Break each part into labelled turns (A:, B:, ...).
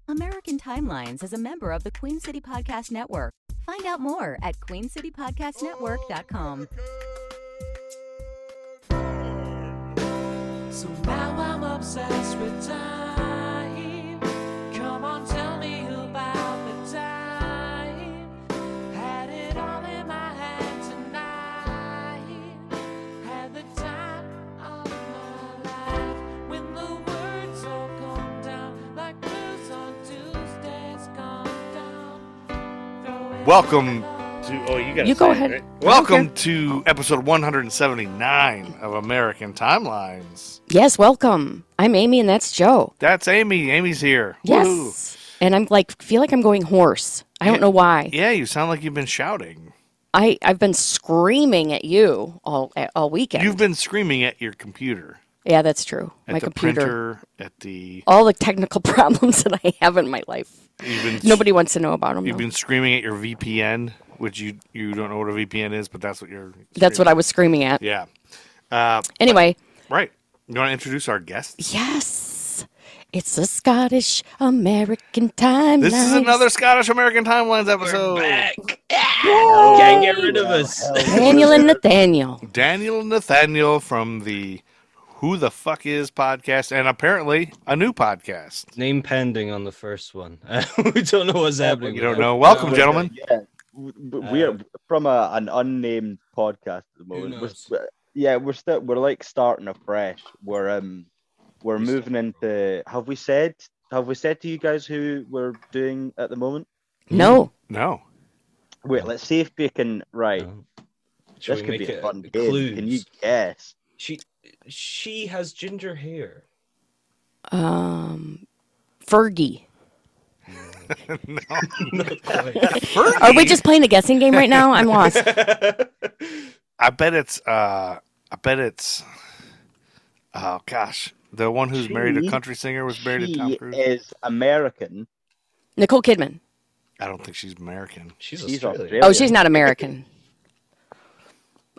A: American Timelines is a member of the Queen City Podcast Network. Find out more at queencitypodcastnetwork.com.
B: So now I'm obsessed with time. Come on, tell me about the time. Had it all in my head tonight. Had the time of my life. When the words all come down like blues on Tuesdays come down.
C: Welcome to,
D: You go ahead.
C: Right?
D: I don't
C: Welcome to episode 179 of American Timelines.
D: Yes, welcome. I'm Amy, and that's Joe.
C: That's Amy. Amy's here.
D: Yes,
C: Woohoo.
D: and I'm feel like I'm going hoarse. I don't know why.
C: Yeah, you sound like you've been shouting.
D: I've been screaming at you all weekend.
C: You've been screaming at your computer.
D: Yeah, that's true.
C: At
D: My
C: the
D: computer.
C: printer, at the...
D: All the technical problems that I have in my life.
C: You've been,
D: Nobody wants to know about them.
C: You've been screaming at your VPN, which you don't know what a VPN is, but that's what you're...
D: That's what I was screaming at.
C: Yeah.
D: Anyway.
C: Right. You want to introduce our guests?
D: Yes. It's the Scottish American Timelines.
C: This is another Scottish American Timelines episode.
E: We're back. Can't get rid of us.
D: Daniel and Nathaniel.
C: Daniel and Nathaniel from the Who the Fuck Is podcast, and apparently a new podcast.
E: Name pending on the first one. We don't know what's happening.
C: You don't know. Welcome, gentlemen.
F: Yeah, we are from an unnamed podcast at the moment. We're like starting afresh. We're moving into. Have we said to you guys who we're doing at the moment?
D: No.
C: No.
F: Wait, let's see if we can. Right,
E: Should
F: this
E: we
F: could
E: make
F: be a
E: it
F: fun game.
E: clues?
F: Can you guess?
E: She has ginger hair.
D: Fergie.
C: No.
E: Not quite.
C: Fergie?
D: Are we just playing a guessing game right now? I'm lost.
C: I bet it's. Oh gosh, the one who's married a country singer was married to Tom
F: She
C: Cruise.
F: is American.
D: Nicole Kidman.
C: I don't think she's American.
E: She's
F: She's
E: Australian.
D: Oh, she's not American.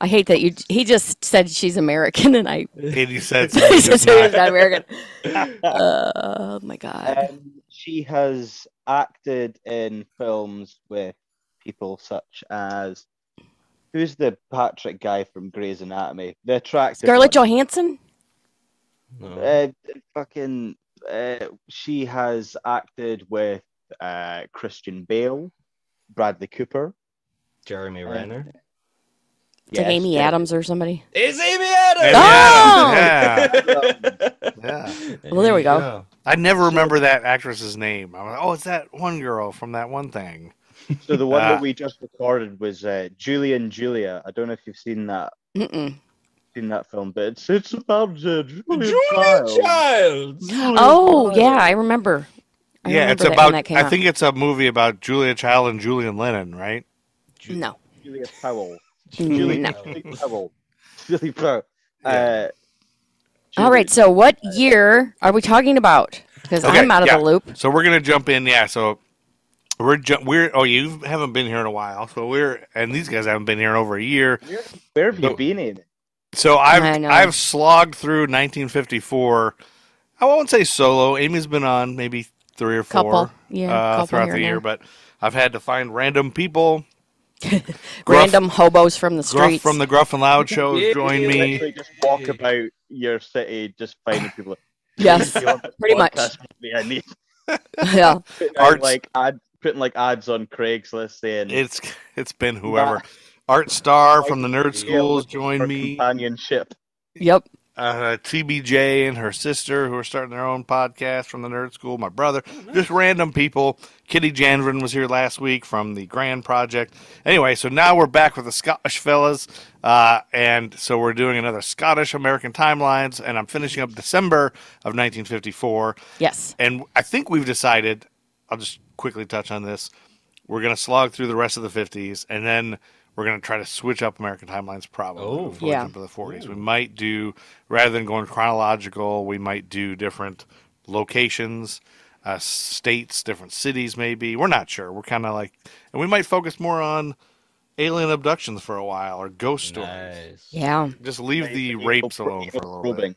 D: I hate that he just said she's American, and I
C: And you said
D: he
C: something
D: just
C: that's
D: said she's
C: not.
D: not American. Oh my god.
F: She has acted in films with people such as who's the Patrick guy from Grey's Anatomy? The attractive
D: Scarlett
F: one.
D: Johansson?
E: No.
F: She has acted with Christian Bale, Bradley Cooper.
E: Jeremy Renner.
D: It's like Amy Adams or somebody.
E: It's Amy Adams!
C: Yeah. Yeah.
D: Well, there we go.
C: I never remember that actress's name. I'm like, oh, it's that one girl from that one thing.
F: So the one that we just recorded was Julie and Julia. I don't know if you've seen that film, but it's about Julia Child.
D: Oh yeah, I remember. I
C: Yeah,
D: remember
C: it's
D: that when
C: about.
D: that came
C: I
D: out.
C: think it's a movie about Julia Child and Julian Lennon, right?
D: No.
F: Julia Powell.
D: No.
F: Powell. Julie Powell.
D: All right. So, what year are we talking about? Because
C: Okay,
D: I'm out of
C: yeah.
D: the loop.
C: So we're gonna jump in. Yeah. So we're. Oh, you haven't been here in a while. So and these guys haven't been here in over a year.
F: Where have you been in?
C: So
D: I know.
C: I've slogged through 1954. I won't say solo. Amy's been on maybe 3 or 4
D: Couple. Yeah, couple
C: throughout
D: here
C: the
D: and
C: year,
D: there.
C: but I've had to find random people.
D: Random hobos from the
C: Gruff
D: streets.
C: from the Gruff and Loud shows join me.
F: Literally just walk about your city, just finding people.
D: Yes,
F: If you want this
D: pretty much.
F: podcast, I need
D: Yeah.
C: Arts-
F: putting ads on Craigslist saying
C: It's been whoever. Art Star from the Nerd Schools joined
F: for
C: me.
F: companionship.
D: Yep.
C: TBJ and her sister who are starting their own podcast from the Nerd School. My brother, just random people. Kitty Janvrin was here last week from the Grand Project. Anyway, so now we're back with the Scottish fellas, and so we're doing another Scottish American Timelines, and I'm finishing up December of 1954.
D: Yes.
C: And I think we've decided, I'll just quickly touch on this, we're going to slog through the rest of the 50s, and then we're going to try to switch up American Timelines probably before we
D: Yeah.
C: jump to the 40s. We might do, rather than going chronological, we might do different locations, states, different cities maybe. We're not sure. We're kind of like, and we might focus more on alien abductions for a while or ghost stories.
E: Nice.
D: Yeah.
C: Just leave the rapes alone for a little bit.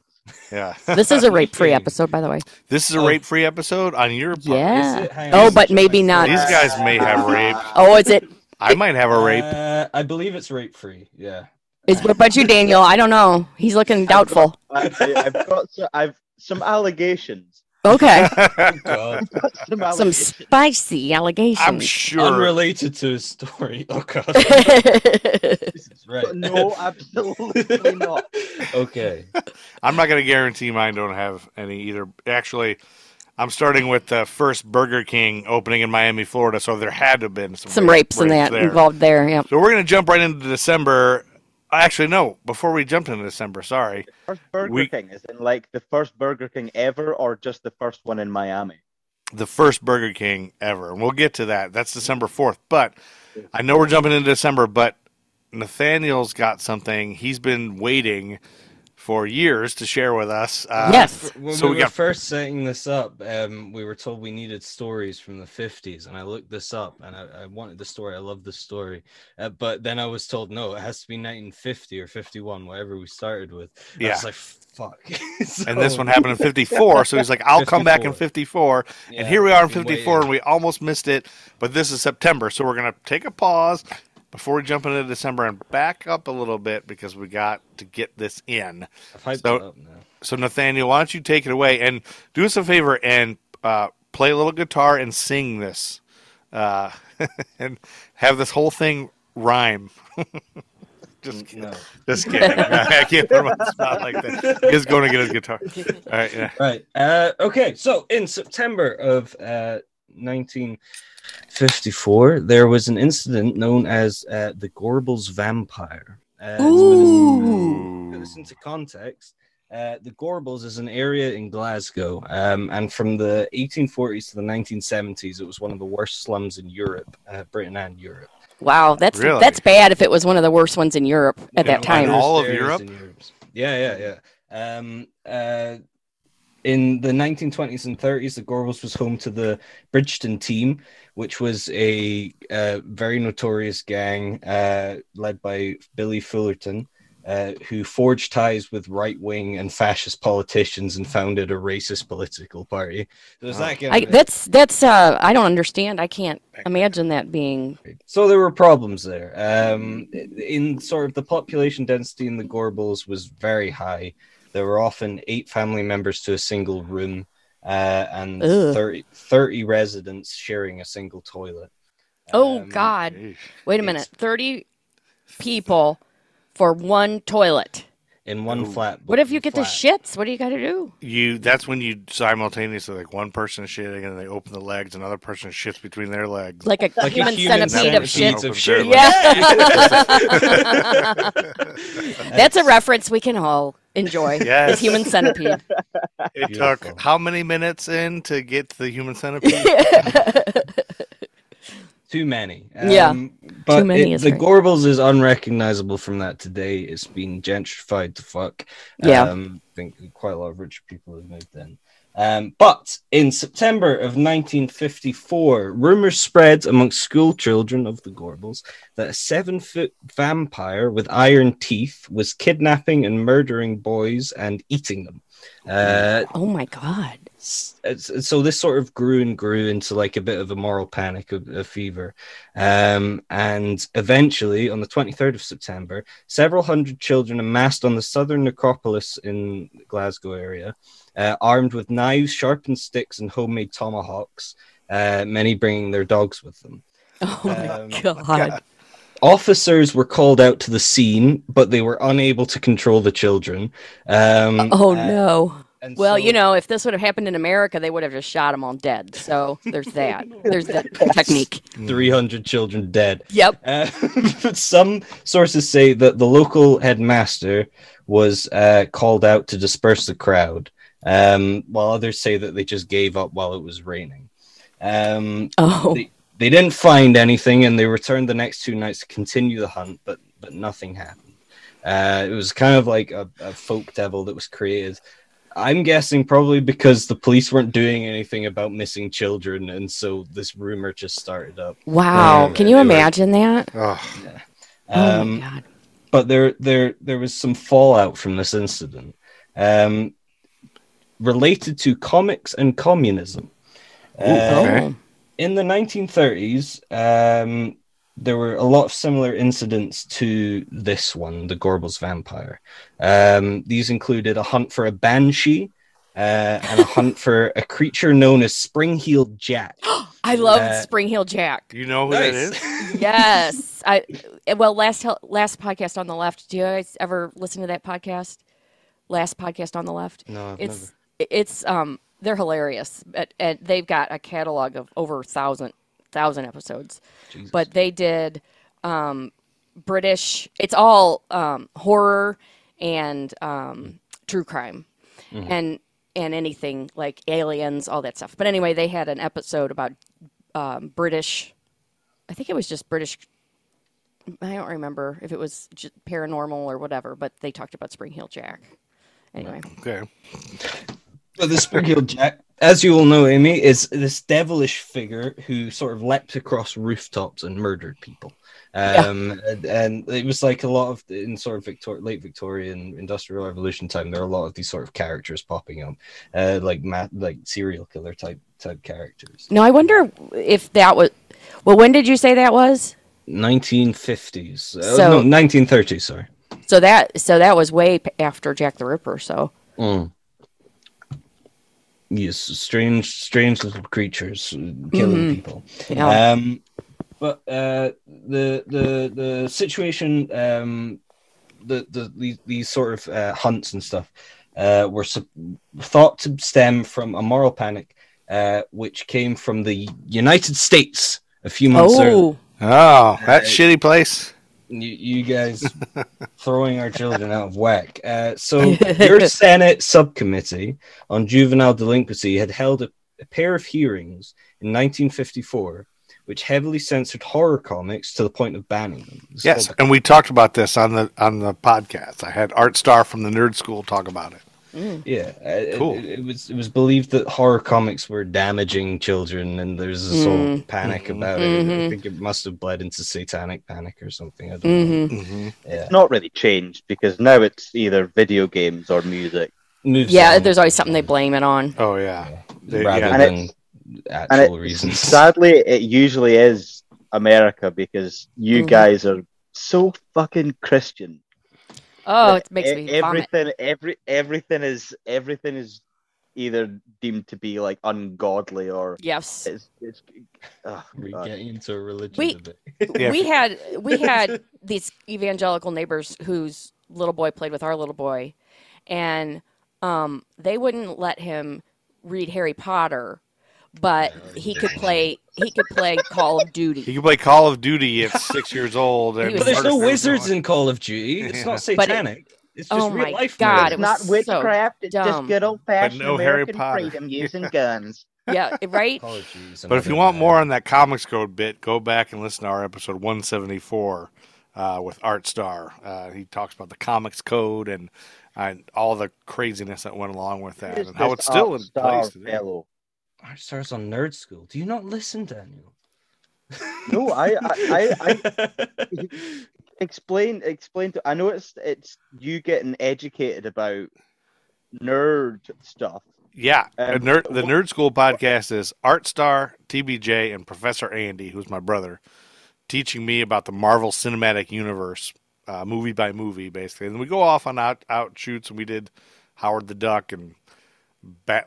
C: Yeah.
D: This is a rape-free episode, by the way.
C: This is a rape-free episode on your part.
D: Yeah.
E: Hang
D: Oh,
E: on.
D: but maybe not.
C: These guys may have rape.
D: Oh, is it?
C: I might have a rape.
E: I believe it's rape free. Yeah.
D: What about you, Daniel? I don't know. He's looking doubtful.
F: I've some allegations.
D: Okay.
E: God.
D: Some spicy allegations.
C: I'm sure.
E: Unrelated to his story. Oh God. Right.
F: No, absolutely not.
E: Okay.
C: I'm not going to guarantee mine don't have any either. Actually, I'm starting with the first Burger King opening in Miami, Florida, so there had to have been some
D: rapes in that
C: there.
D: involved there. Yeah.
C: So we're going to jump right into December. Actually, no. Before we jump into December, sorry.
F: First Burger King is in like the first Burger King ever, or just the first one in Miami?
C: The first Burger King ever, and we'll get to that. That's December 4th. But I know we're jumping into December, but Nathaniel's got something he's been waiting for years to share with us.
D: Yes.
E: When
C: So
E: we
C: we
E: were
C: got-
E: first setting this up, we were told we needed stories from the 50s, and I looked this up, and I wanted the story. I love the story, but then I was told no, it has to be 1950 or 51, whatever we started with. And I was like, fuck.
C: And this one happened in 54, so he's like, I'll come back in 54.
E: Yeah,
C: and here we are in
E: I've been
C: 54,
E: waiting.
C: and we almost missed it, but this is September, so we're going to take a pause before we jump into December and back up a little bit because we got to get this in.
E: I've hyped
C: So-
E: it up now.
C: So, Nathaniel, why don't you take it away and do us a favor and play a little guitar and sing this and have this whole thing rhyme. Just kidding.
E: No.
C: Just kidding. I can't put him on the spot like that. He's going to get his guitar. All right. Yeah.
E: Right. Okay. So in September of 1954, there was an incident known as the Gorbals Vampire. To put this into context, the Gorbals is an area in Glasgow, and from the 1840s to the 1970s, it was one of the worst slums in Europe, Britain and Europe.
D: Wow, that's
C: Really?
D: bad if it was one of the worst ones in Europe at that
C: In
D: time.
C: all of
E: Worst areas
C: Europe?
E: in Europe. Yeah. In the 1920s and 30s, the Gorbals was home to the Bridgeton team, which was a very notorious gang led by Billy Fullerton, who forged ties with right-wing and fascist politicians and founded a racist political party. There's that kind of
D: That's I don't understand. I can't imagine that being.
E: So there were problems there. In sort of the population density in the Gorbals was very high. There were often 8 family members to a single room, and
D: Ugh.
E: 30 residents sharing a single toilet.
D: Oh God! Wait a minute. 30 people for one toilet.
E: In one flat.
D: What if you get the
E: flat.
D: shits? What do you got to do?
C: That's when you simultaneously, like, one person is shitting and they open the legs, another person shits between their legs.
D: Like a
E: Like
D: human
E: a human
D: centipede of
E: centipede
D: shit.
E: of shit.
D: Yeah. That's a reference we can all enjoy.
C: Yes.
D: The human centipede.
C: It
E: Beautiful.
C: took how many minutes in to get to the human centipede?
E: Too many.
D: Yeah.
E: But
D: Too many is
E: the
D: right.
E: Gorbals is unrecognizable from that today. It's been gentrified to fuck.
D: Yeah.
E: I think quite a lot of rich people have moved in. But in September of 1954, rumors spread amongst school children of the Gorbals that a 7-foot vampire with iron teeth was kidnapping and murdering boys and eating them.
D: Oh my God.
E: So this sort of grew and grew into like a bit of a moral panic, a fever. And eventually, on the 23rd of September, several hundred children amassed on the southern necropolis in the Glasgow area, armed with knives, sharpened sticks, and homemade tomahawks, many bringing their dogs with them.
D: Oh my God.
E: Officers were called out to the scene, but they were unable to control the children.
D: Oh no.
E: and
D: Well,
E: so-
D: you know, if this would have happened in America, they would have just shot them all dead. So there's that. There's that technique.
E: 300 children dead.
D: Yep.
E: But some sources say that the local headmaster was called out to disperse the crowd, while others say that they just gave up while it was raining.
D: Oh.
E: They didn't find anything, and they returned the next 2 nights to continue the hunt, but nothing happened. It was kind of like a folk devil that was created. I'm guessing probably because the police weren't doing anything about missing children, and so this rumor just started up.
D: Wow. Can you imagine that?
C: Oh,
D: Oh my God.
E: But there was some fallout from this incident. related to comics and communism.
C: Okay.
E: In the 1930s, there were a lot of similar incidents to this one, the Gorbals vampire. These included a hunt for a banshee and a hunt for a creature known as Spring-Heeled Jack.
D: I love Spring-Heeled Jack.
C: You know who that is?
D: Yes. Last podcast on the left. Do you guys ever listen to that podcast? Last podcast on the left.
E: No,
D: it's they're hilarious. And they've got a catalog of over 1,000 episodes.
E: Jesus.
D: But they did British. It's all horror and true crime, and anything like aliens, all that stuff. But anyway, they had an episode about British. I think it was just British. I don't remember if it was just paranormal or whatever, but they talked about Spring-Heeled Jack. Anyway.
C: Okay.
E: But the Spring-Heeled Jack, as you all know, Amy, is this devilish figure who sort of leapt across rooftops and murdered people. And it was like a lot of in sort of late Victorian Industrial Revolution time. There are a lot of these sort of characters popping up, like serial killer type characters.
D: No, I wonder if that was. Well, when did you say that was?
E: 1950s. No, 1930s. Sorry.
D: So that was way after Jack the Ripper. So.
E: Yes, strange little creatures killing people.
D: Yeah.
E: But the situation, these sort of hunts and stuff were thought to stem from a moral panic, which came from the United States a few months earlier.
C: Oh, that shitty place.
E: You guys throwing our children out of whack. So your Senate subcommittee on juvenile delinquency had held a pair of hearings in 1954, which heavily censored horror comics to the point of banning them.
C: Yes, and we talked about this on the podcast. I had Art Star from the Nerd School talk about it.
E: Yeah,
C: Cool.
E: It was believed that horror comics were damaging children, and there's this whole panic about it. I think it must have bled into satanic panic or something. I don't know. Yeah.
F: It's not really changed because now it's either video games or music.
D: Yeah, there's always something they blame it on.
C: Oh yeah,
E: rather than
F: And
E: actual reasons.
F: Sadly, it usually is America because you guys are so fucking Christian.
D: Oh, it makes me vomit.
F: Everything is either deemed to be like ungodly or
D: Yes.
F: it's
E: We're
F: God.
E: getting into a religion a bit.
C: Yeah.
D: We had these evangelical neighbors whose little boy played with our little boy, and they wouldn't let him read Harry Potter, but he could play Call of Duty.
C: He can play Call of Duty at 6 years old. And
E: But there's no
C: murder
E: wizards
C: everyone.
E: in Call of Duty. It's not satanic. It's just
D: Oh
E: real
D: my
E: life.
D: God,
E: murder.
D: it
F: Not
D: was
F: witchcraft,
D: so
F: it's just
D: dumb.
F: good old fashioned
C: no Harry
F: American
C: Potter.
F: freedom using guns.
D: Yeah, right?
E: Apologies,
C: But if you want more on that Comics Code bit, go back and listen to our episode 174 with Art Star. He talks about the Comics Code and all the craziness that went along with that and how it's still in place today.
F: Fellow.
E: Art Star's on Nerd School. Do you not listen, Daniel?
F: No, I explain to. I know it's you getting educated about nerd stuff.
C: Yeah,
F: Um,
C: the Nerd School podcast is Art Star, TBJ, and Professor Andy, who's my brother, teaching me about the Marvel Cinematic Universe, movie by movie, basically. And we go off on out shoots, and we did Howard the Duck and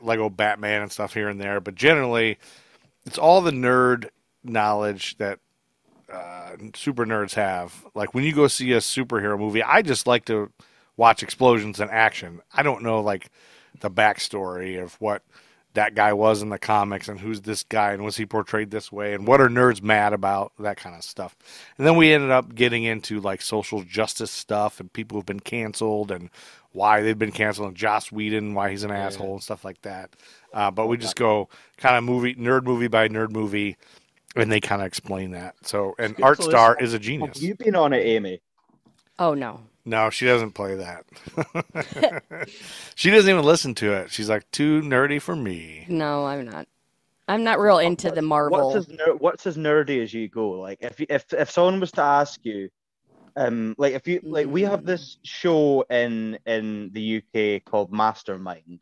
C: Lego Batman and stuff here and there. But generally, it's all the nerd knowledge that super nerds have. Like when you go see a superhero movie, I just like to watch explosions and action. I don't know like the backstory of what that guy was in the comics and who's this guy and was he portrayed this way and what are nerds mad about, that kind of stuff. And then we ended up getting into like social justice stuff and people who've been canceled and why they've been canceled and Joss Whedon, why he's an asshole and stuff like that. But we just go kind of nerd movie by nerd movie, and they kind of explain that. So, and Art Star is a genius.
F: Have you been on it, Amy?
D: Oh, no.
C: No, she doesn't play that. She doesn't even listen to it. She's like, too nerdy for me.
D: No, I'm not. I'm not real into the Marvel.
F: What's as nerdy as you go? Like if someone was to ask you, Like if you like, we have this show in the UK called Mastermind,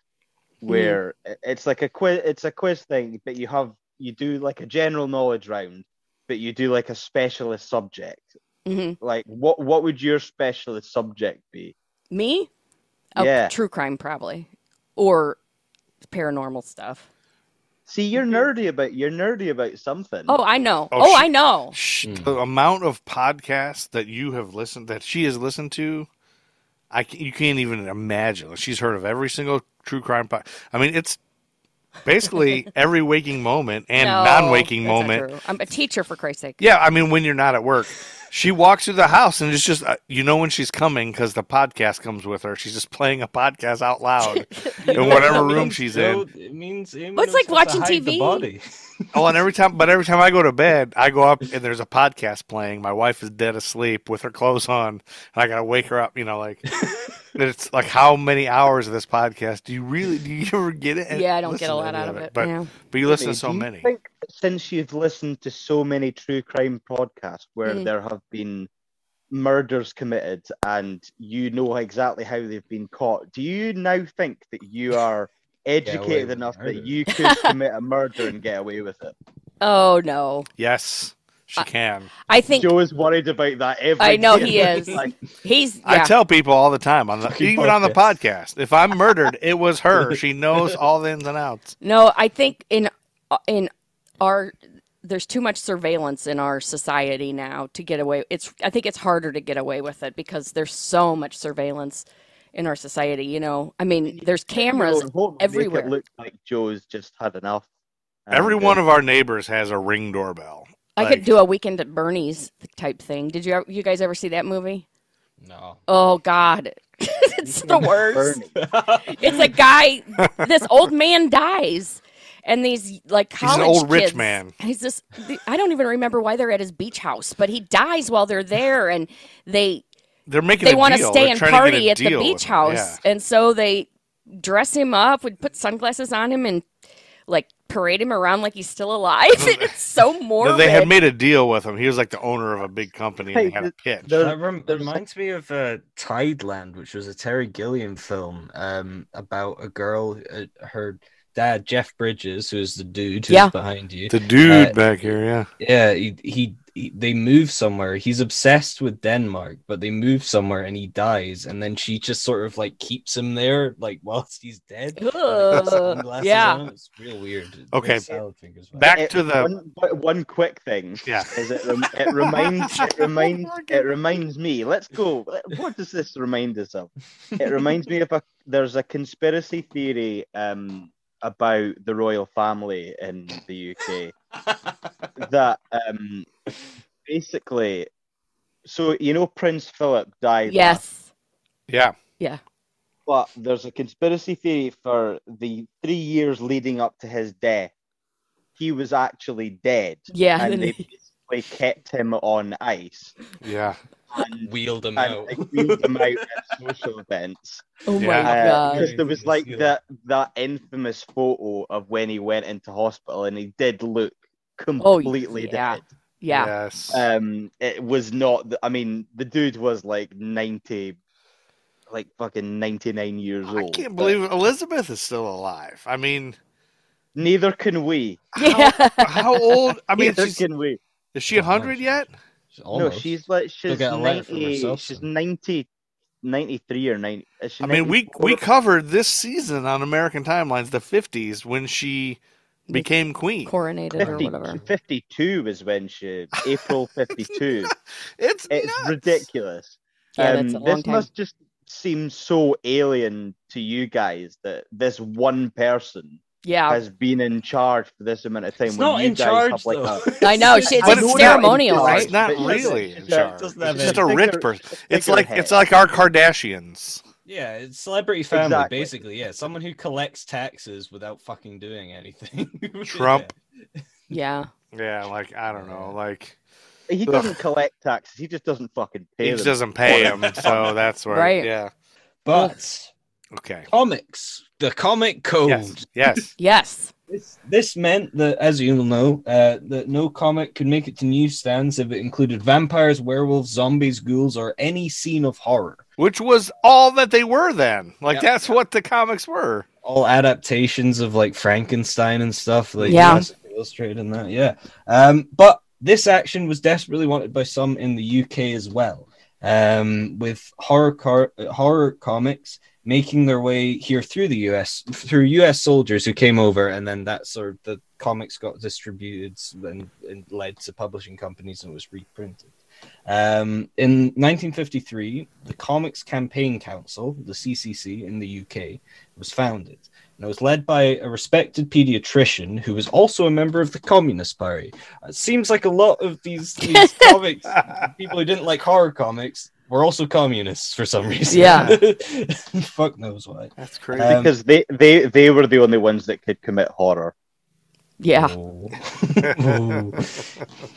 F: where it's like a quiz. It's a quiz thing, but you do like a general knowledge round, but you do like a specialist subject. Like what would your specialist subject be?
D: Me?
F: Yeah.
D: True crime, probably, or paranormal stuff.
F: See, you're nerdy about something.
D: Oh, I know.
C: Oh,
D: I know.
C: The amount of podcasts that she has listened to, you can't even imagine. She's heard of every single true crime podcast. I mean, it's basically every waking moment and
D: No,
C: non-waking
D: that's not
C: moment.
D: true. I'm a teacher, for Christ's sake.
C: Yeah, I mean, when you're not at work, she walks through the house and it's just, when she's coming because the podcast comes with her. She's just playing a podcast out loud in whatever room she's in.
E: It means Amy
D: Well, it's
E: knows
D: like
E: how to
D: watching
E: hide the
D: TV.
E: body.
C: Oh, and every time I go to bed, I go up and there's a podcast playing. My wife is dead asleep with her clothes on, and I gotta wake her up. It's like, how many hours of this podcast do you ever get it?
D: Yeah, I don't get a lot out of it.
C: But
D: Yeah.
C: you listen to so
F: Do you
C: many.
F: think since you've listened to so many true crime podcasts where there have been murders committed and you know exactly how they've been caught, do you now think that you are educated
E: with
F: enough
E: murder.
F: that you could commit a murder and get away with it?
D: Oh no.
C: Yes, she can.
D: I think
F: Joe is worried about that every
D: I know
F: day.
D: he is.
F: Like,
D: He's.
C: I
D: Yeah.
C: tell people all the time even on the
E: podcast.
C: podcast, if I'm murdered, it was her. She knows all the ins and outs.
D: No, I think in our there's too much surveillance in our society now to get away. I think it's harder to get away with it because there's so much surveillance in our society. I mean, there's cameras
F: Make
D: everywhere.
F: it look like Joe's just had enough.
C: Every one of our neighbors has a Ring doorbell.
D: I could do a Weekend at Bernie's type thing. Did you guys ever see that movie?
E: No.
D: Oh God, it's the worst.
F: Bernie.
D: It's a guy. This old man dies, and these like college
C: He's an old rich
D: kids-
C: man.
D: He's this. I don't even remember why they're at his beach house, but he dies while they're there, and
C: They're making
D: they
C: a
D: want to
C: deal.
D: stay
C: They're
D: and
C: trying to get
D: party
C: a
D: at the
C: deal
D: beach
C: with him.
D: house,
C: Yeah.
D: and so they dress him up, would put sunglasses on him, and like parade him around like he's still alive. It's so morbid.
C: No, they had made a deal with him. He was like the owner of a big company, and they had a pitch.
F: There-
E: That reminds me of Tideland, which was a Terry Gilliam film about a girl, her dad, Jeff Bridges, who's the dude who's
D: Yeah.
E: behind you.
C: The dude back here, yeah.
E: Yeah, they move somewhere. He's obsessed with Denmark, but they move somewhere and he dies, and then she just sort of like keeps him there, like whilst he's dead. Like, with sunglasses
D: yeah.
E: on. It's real weird.
C: Okay.
E: Very salad fingers vibe.
C: Back to the
F: one quick thing.
C: Yeah.
F: Is it reminds me. Let's go. What does this remind us of? It reminds me of there's a conspiracy theory about the royal family in the UK that basically, so Prince Philip died.
D: Yes.
C: yeah.
D: Yeah.
F: But there's a conspiracy theory for the 3 years leading up to his death. He was actually dead.
D: Yeah.
F: And they basically kept him on ice
C: Yeah.
F: and,
E: Wheeled him
F: and
E: out.
F: like, wheeled him out at social events.
D: Oh my
C: Yeah.
D: God.
F: Because there was like that infamous photo of when he went into hospital and he did look completely
D: yeah.
F: dead.
D: Yeah.
C: Yes.
F: It was not. I mean, the dude was like 90, like fucking 99 years old.
C: I can't believe Elizabeth is still alive. I mean,
F: Neither can we.
D: Yeah.
C: how old? I mean,
F: Neither can we.
C: is she 100 yet?
E: Almost.
F: No, she's like she's
E: get a letter from
F: 90.
E: herself,
F: She's
E: then.
F: 93 or 90. Is she
C: I mean, we
F: 94?
C: covered this season on American Timelines the 50s when she became queen.
D: Coronated or
F: 50
D: whatever.
F: 52 is when she April 52.
C: It's
F: It's
C: nuts.
F: ridiculous.
D: Yeah, that's a long
F: This
D: time.
F: must just seem so alien to you guys that this one person
D: Yeah.
F: has been in charge for this amount of time.
E: It's
F: when
E: not
F: you
E: in
F: guys
E: charge,
F: have, like,
E: though.
D: I know. It's
F: I know that
D: ceremonial,
F: it's
D: right?
C: It's not
F: But
C: really
F: it's
C: in
F: just-
C: charge.
E: doesn't
C: It's
E: have
C: just
E: a
C: a rich
F: figure-
C: person.
F: a
C: It's like
F: figurehead.
C: our Kardashians.
E: Yeah, it's celebrity family,
F: Exactly.
E: basically. Yeah, someone who collects taxes without fucking doing anything.
C: Trump.
D: Yeah.
C: Yeah, like I don't know, like
F: He doesn't collect taxes. He just doesn't fucking pay
C: he
F: them.
C: just doesn't pay him, so that's where.
D: Right.
C: Yeah.
E: But
C: Okay.
E: Comics, the comic code.
C: Yes.
D: Yes.
E: This meant that, as you'll know, that no comic could make it to newsstands if it included vampires, werewolves, zombies, ghouls, or any scene of horror.
C: Which was all that they were then. Like,
E: Yep.
C: that's what the comics were.
E: All adaptations of like Frankenstein and stuff, like
D: Yeah.
E: Classic Illustrated and that, yeah. But this action was desperately wanted by some in the UK as well, with horror comics making their way here through the US through US soldiers who came over, and then that sort of the comics got distributed and led to publishing companies and was reprinted. In 1953, the Comics Campaign Council, the CCC in the UK, was founded. And it was led by a respected pediatrician who was also a member of the Communist Party. It seems like a lot of these comics, people who didn't like horror comics, were also communists for some reason.
D: Yeah.
E: Fuck knows why.
C: That's crazy.
F: Because they were the only ones that could commit horror.
D: Yeah.
E: Oh.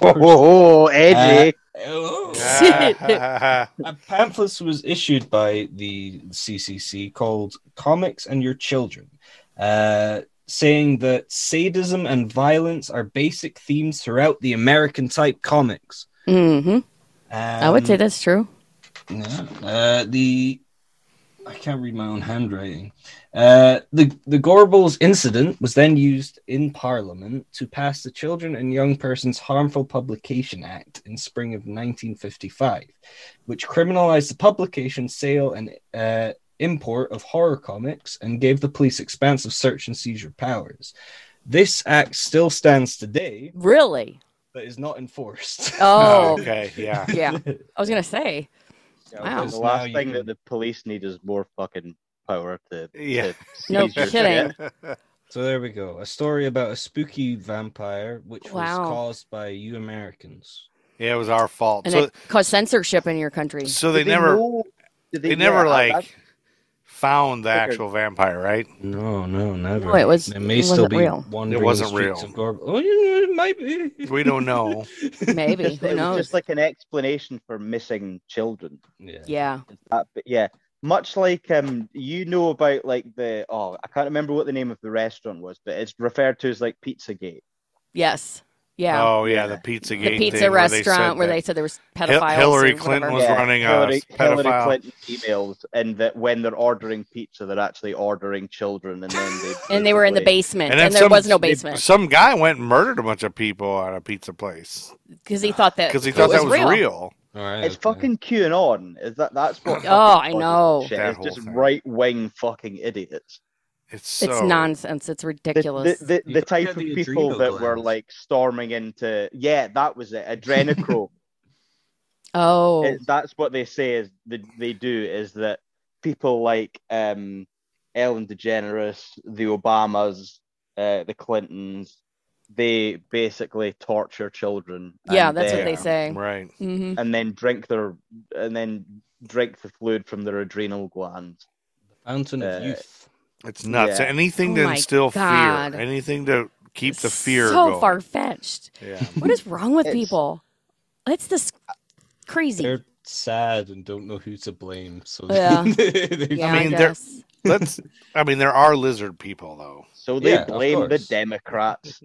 F: Oh, edgy.
E: A pamphlet was issued by the CCC called Comics and Your Children, saying that sadism and violence are basic themes throughout the American-type comics.
D: Mm-hmm. I would say that's true.
E: Yeah. I can't read my own handwriting. The Gorbals incident was then used in Parliament to pass the Children and Young Persons Harmful Publication Act in spring of 1955, which criminalized the publication, sale, and import of horror comics and gave the police expansive search and seizure powers. This act still stands today,
D: Really?
E: but is not enforced.
D: Oh.
C: Okay, yeah.
D: Yeah. I was gonna say. Wow.
F: The last thing that the police need is more fucking power to
C: Yeah.
D: No
F: seize your
D: kidding.
F: shit.
E: So there we go. A story about a spooky vampire, which
D: Wow.
E: was caused by you Americans.
C: Yeah, it was our fault.
D: And
C: So,
D: it caused censorship in your country.
C: so they
F: Did
C: never,
F: know- did
C: they never
F: yeah,
C: like
F: that's-
C: found the
F: Okay.
C: actual vampire, right?
E: No, never.
D: No, it was-
E: It may
D: it
E: still
D: wasn't
E: be
D: real.
E: wandering
C: It wasn't
E: the streets
C: real.
E: of Gorb. Oh, yeah, it might be.
C: We don't know.
D: Maybe.
F: Just,
D: Who
F: it was
D: knows?
F: just like an explanation for missing children.
D: Yeah.
F: But yeah, much like you know about like I can't remember what the name of the restaurant was, but it's referred to as like Pizzagate.
D: Yes. Yeah.
C: Oh yeah,
F: Yeah.
C: the Pizza
D: The
C: Gate
D: pizza
C: thing
D: restaurant where
C: that
D: they said there was pedophiles.
C: Hillary
D: or
C: Clinton
D: whatever.
C: was running a
F: Hillary
C: pedophile.
F: Clinton emails, and that when they're ordering pizza, they're actually ordering children, and then
D: And they were in the
F: basically-
D: basement,
C: then
D: and there was no basement
C: Some guy went and murdered a bunch of people at a pizza place
D: because he thought that
C: because he
D: it
C: thought that was
D: real.
C: real.
E: All right.
F: It's
E: okay.
F: fucking QAnon. That's what?
D: Oh,
F: fucking
D: I know.
F: Shit.
C: That
F: It's just
C: whole thing.
F: right wing fucking idiots.
C: It's so
D: It's nonsense. It's ridiculous.
F: The
E: You
F: type
E: forget
F: of
E: the
F: people
E: adrenal
F: that were
E: glands.
F: like storming into that was it, adrenochrome.
D: Oh,
F: That's what they say is they do is that people like Ellen DeGeneres, the Obamas, the Clintons, they basically torture children.
D: yeah,
F: and
D: that's what
F: then-
D: they say.
C: right.
D: Hmm.
F: And then drink the fluid from their adrenal glands.
E: Fountain of
F: Uh,
E: Youth.
C: It's nuts.
F: Yeah.
C: Anything
D: Oh
C: to
D: my
C: instill
D: God.
C: fear, anything to keep the fear
D: so
C: going.
D: far fetched.
C: Yeah.
D: What is wrong with
F: It's-
D: people? It's this crazy.
E: They're sad and don't know who to blame. So
D: Yeah.
E: they-
D: Yeah,
C: I
D: I,
C: mean, they're-
D: guess.
C: There are lizard people though.
F: So they
E: Yeah, of
F: blame the
E: course.
F: Democrats.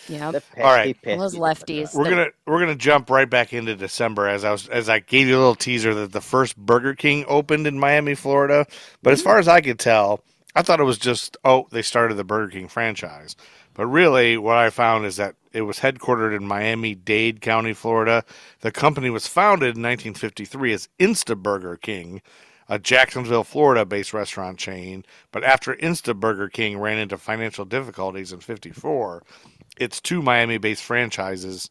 D: Yeah,
F: The pesky,
C: All right.
F: pesky
D: those lefties.
F: Democrats.
C: We're gonna jump right back into December as I gave you a little teaser that the first Burger King opened in Miami, Florida. But as far as I could tell, I thought it was just they started the Burger King franchise. But really, what I found is that it was headquartered in Miami-Dade County, Florida. The company was founded in 1953 as Insta Burger King, a Jacksonville, Florida-based restaurant chain. But after Insta Burger King ran into financial difficulties in '54, its two Miami-based franchisees,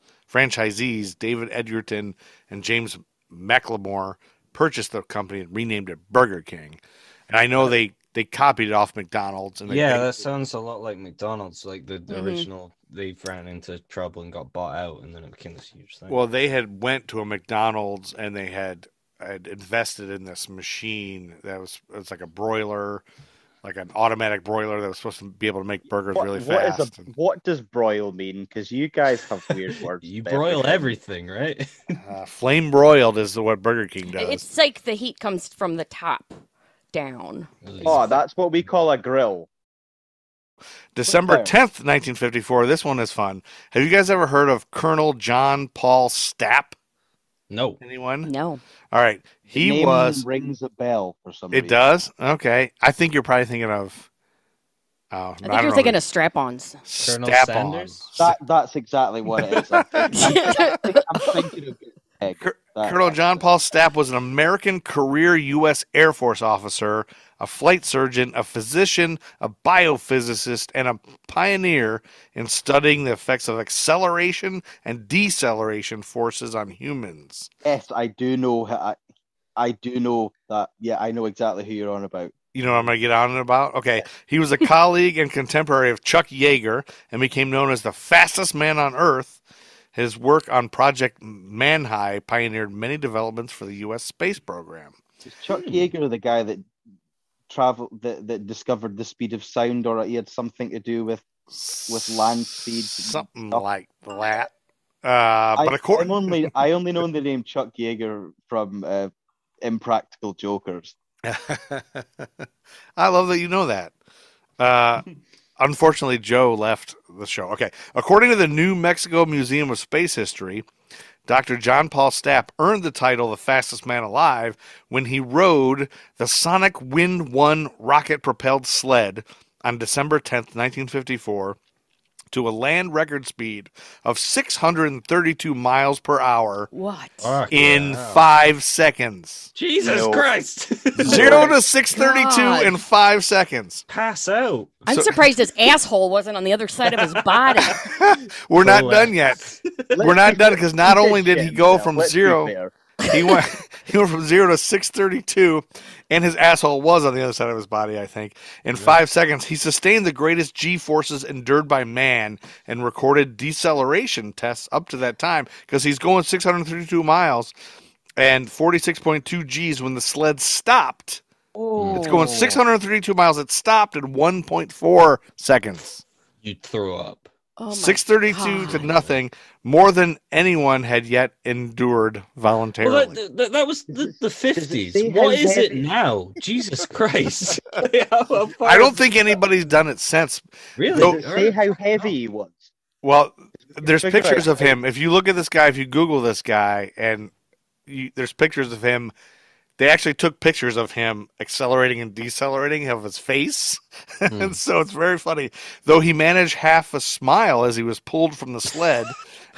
C: David Edgerton and James McLemore, purchased the company and renamed it Burger King. And I know they copied it off McDonald's. And
E: Yeah, that sounds a lot like McDonald's. Like the
D: Mhm.
E: original, they ran into trouble and got bought out, and then it became this huge thing.
C: Well, they had went to a McDonald's and they had invested in this machine that was like a broiler, like an automatic broiler that was supposed to be able to make burgers really fast.
F: What does broil mean? Because you guys have weird words.
E: you
F: for
E: broil everything, right?
C: Flame broiled is what Burger King does.
D: It's like the heat comes from the top down.
F: Oh, that's what we call a grill.
C: December
F: There.
C: 10th, 1954. This one is fun. Have you guys ever heard of Colonel John Paul Stapp?
E: No.
C: Anyone?
D: No.
C: All right.
F: The
C: He
F: name
C: was.
F: rings a bell for some
C: It
F: reason.
C: does? Okay. I think you're probably thinking of. Oh,
D: I think you're thinking of strap-ons.
E: Colonel
C: Stapp-ons.
E: Sanders?
F: That's exactly what it is. I'm thinking of egg.
C: Colonel John Paul Stapp was an American career U.S. Air Force officer, a flight surgeon, a physician, a biophysicist, and a pioneer in studying the effects of acceleration and deceleration forces on humans.
F: Yes, I do know. I do know that. Yeah, I know exactly who you're on about.
C: You know what I'm going to get on about? Okay. He was a colleague and contemporary of Chuck Yeager and became known as the fastest man on Earth. His work on Project Manhigh pioneered many developments for the U.S. space program.
F: Is Chuck Yeager the guy that that discovered the speed of sound, or he had something to do with land speed?
C: Something like that. But according...
F: I only know the name Chuck Yeager from Impractical Jokers.
C: I love that you know that. Unfortunately, Joe left the show. Okay. According to the New Mexico Museum of Space History, Dr. John Paul Stapp earned the title the fastest man alive when he rode the Sonic Wind 1 rocket-propelled sled on December 10th, 1954, to a land record speed of 632 miles per hour
D: What?
C: in 5 seconds.
E: Jesus
F: No.
E: Christ.
C: 0 to 632
D: God.
C: in 5 seconds.
E: Pass out.
D: I'm surprised his asshole wasn't on the other side of his body.
C: We're not
E: Full
C: done yet. We're not done because not only did he go from
F: Let's be
C: zero,
F: fair.
C: he went from 0 to 632, and his asshole was on the other side of his body, I think. In 5 seconds, he sustained the greatest G forces endured by man and recorded deceleration tests up to that time because he's going 632 miles and 46.2 Gs when the sled stopped. It's going 632 miles. It stopped at 1.4 seconds.
E: You'd throw up.
D: Oh my
C: 632 to
D: God.
C: nothing, more than anyone had yet endured voluntarily.
E: Well, that was the
F: say
E: 50s.
F: how
E: What is it
F: heavy-
E: now? Jesus Christ.
C: I don't think anybody's done it since.
E: Really.
C: So-
F: Does it say how heavy he was?
C: Well, there's
F: Figure
C: pictures
F: out
C: of him. If you look at this guy, if you Google this guy, and there's pictures of him. They actually took pictures of him accelerating and decelerating of his face. And so it's very funny. Though he managed half a smile as he was pulled from the sled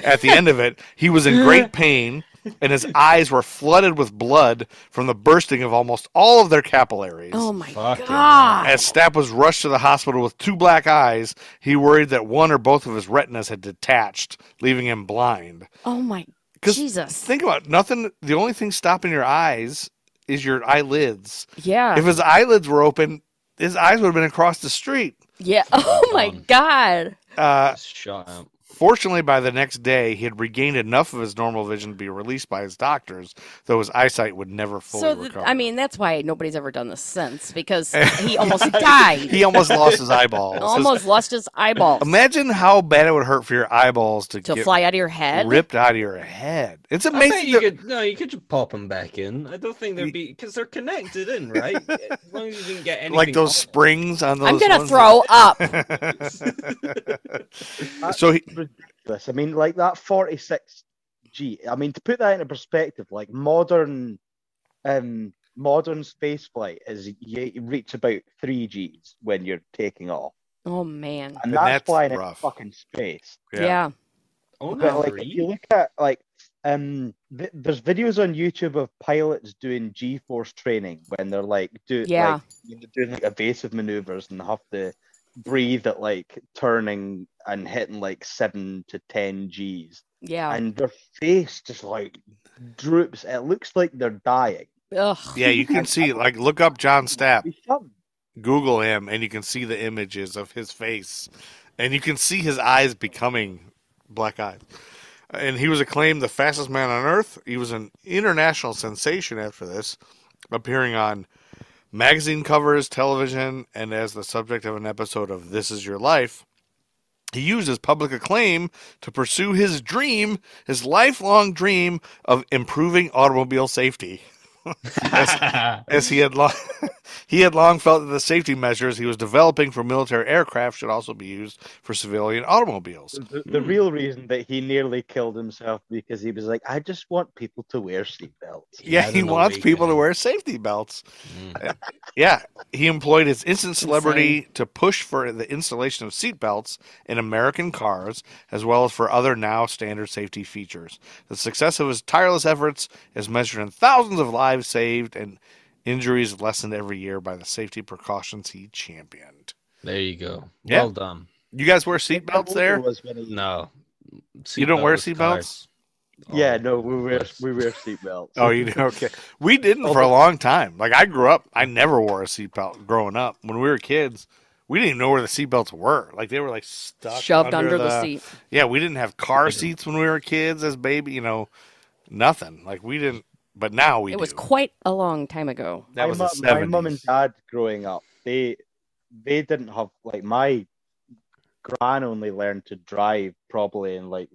C: at the end of it, he was in great pain, and his eyes were flooded with blood from the bursting of almost all of their capillaries.
D: Oh my
E: Fucking
D: God.
C: As Stapp was rushed to the hospital with 2 black eyes, he worried that one or both of his retinas had detached, leaving him blind.
D: Oh my
C: 'Cause
D: Jesus.
C: Think about it, nothing. The only thing stopping your eyes is your eyelids.
D: Yeah.
C: If his eyelids were open, his eyes would have been across the street.
D: Yeah. Oh my God.
E: Shut up.
C: Fortunately, by the next day, he had regained enough of his normal vision to be released by his doctors, though his eyesight would never fully
D: So,
C: recover.
D: I mean, that's why nobody's ever done this since, because he almost died.
C: he almost lost his eyeballs.
D: Almost lost his eyeballs.
C: Imagine how bad it would hurt for your eyeballs to
D: to
C: get
D: fly out of your head.
C: ripped out of your head. It's
E: I bet
C: amazing.
E: you
C: that-
E: could you could just pop them back in. I don't think they'd be because they're connected in, right? As long as you didn't get anything.
C: like those
E: off.
C: springs on those.
D: I'm gonna
C: ones
D: throw up.
C: So he,
F: Ridiculous. I mean, like that 46 G. I mean, to put that into perspective, like modern space flight is you reach about 3 Gs when you're taking off,
D: Oh man.
F: and
C: that's
F: that's flying in
C: rough.
F: fucking space.
D: Yeah.
E: Only
F: But like, if
E: 3?
F: you look at like, there's videos on YouTube of pilots doing G-force training when they're like doing like evasive maneuvers and have to breathe at like turning and hitting like 7 to 10 Gs,
D: Yeah.
F: and their face just like droops. It looks like they're dying.
D: Ugh.
C: yeah, you can see. Like, look up John Stapp.
F: Be fun.
C: Google him, and you can see the images of his face, and you can see his eyes becoming black eyes. And he was acclaimed the fastest man on Earth. He was an international sensation after this, appearing on magazine covers, television, and as the subject of an episode of This Is Your Life. He used his public acclaim to pursue his dream, his lifelong dream of improving automobile safety. as he had He had long felt that the safety measures he was developing for military aircraft should also be used for civilian automobiles.
F: The real reason that he nearly killed himself because he was like, I just want people to wear seatbelts.
C: Yeah,
E: had
C: he
E: an
C: wants people to
E: awakening.
C: wear safety belts. Yeah, he employed his instant celebrity to push for the installation of seatbelts in American cars, as well as for other now standard safety features. The success of his tireless efforts is measured in thousands of lives saved and injuries lessened every year by the safety precautions he championed.
E: There you go.
C: Yeah.
E: Well done.
C: You guys wear seatbelts there?
F: Was when he-
E: No.
C: You don't wear
E: Seatbeltless
C: seatbelts?
E: cars.
F: Yeah,
E: Oh,
F: no, we wear
E: yes.
F: seatbelts.
C: Oh, you do? Okay. We didn't for a long time. Like, I grew up, I never wore a seatbelt growing up. When we were kids, we didn't even know where the seatbelts were. Like, they were, like, stuck.
D: Shoved under the seat.
C: Yeah, we didn't have car seats when we were kids as baby, you know, nothing. Like, we didn't, but now we
D: It was
C: do.
D: quite a long time ago.
C: That was the
F: my mum
C: 70s.
F: and dad growing up, they didn't have, like, my gran only learned to drive probably in like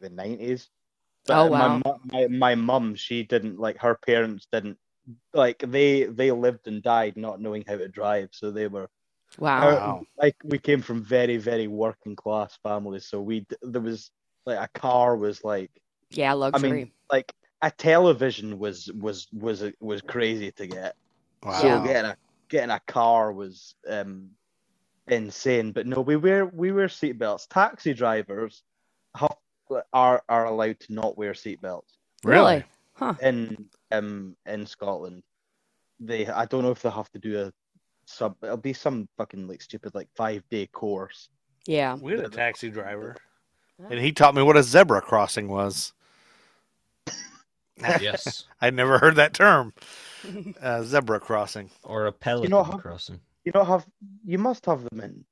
F: the 90s. But
D: Oh, wow.
F: my mum, she didn't, like, her parents didn't, like, they lived and died not knowing how to drive, so they were
D: Wow.
F: like, we came from very, very working class families, so there was, like, a car was like,
D: Yeah,
F: I
D: luxury.
F: mean, like, a television was crazy to get.
C: Wow.
F: So
D: Yeah.
F: getting a car was insane. But no, we wear seatbelts. Taxi drivers are allowed to not wear seatbelts
C: Really?
D: Huh.
F: in Scotland. I don't know if they have to do it'll be some fucking, like, stupid, like, 5-day course.
D: Yeah.
C: We had a taxi driver, and he taught me what a zebra crossing was.
E: Yes.
C: I'd never heard that term. Zebra crossing.
E: Or a pelican
F: know how-
E: crossing.
F: You must have them in.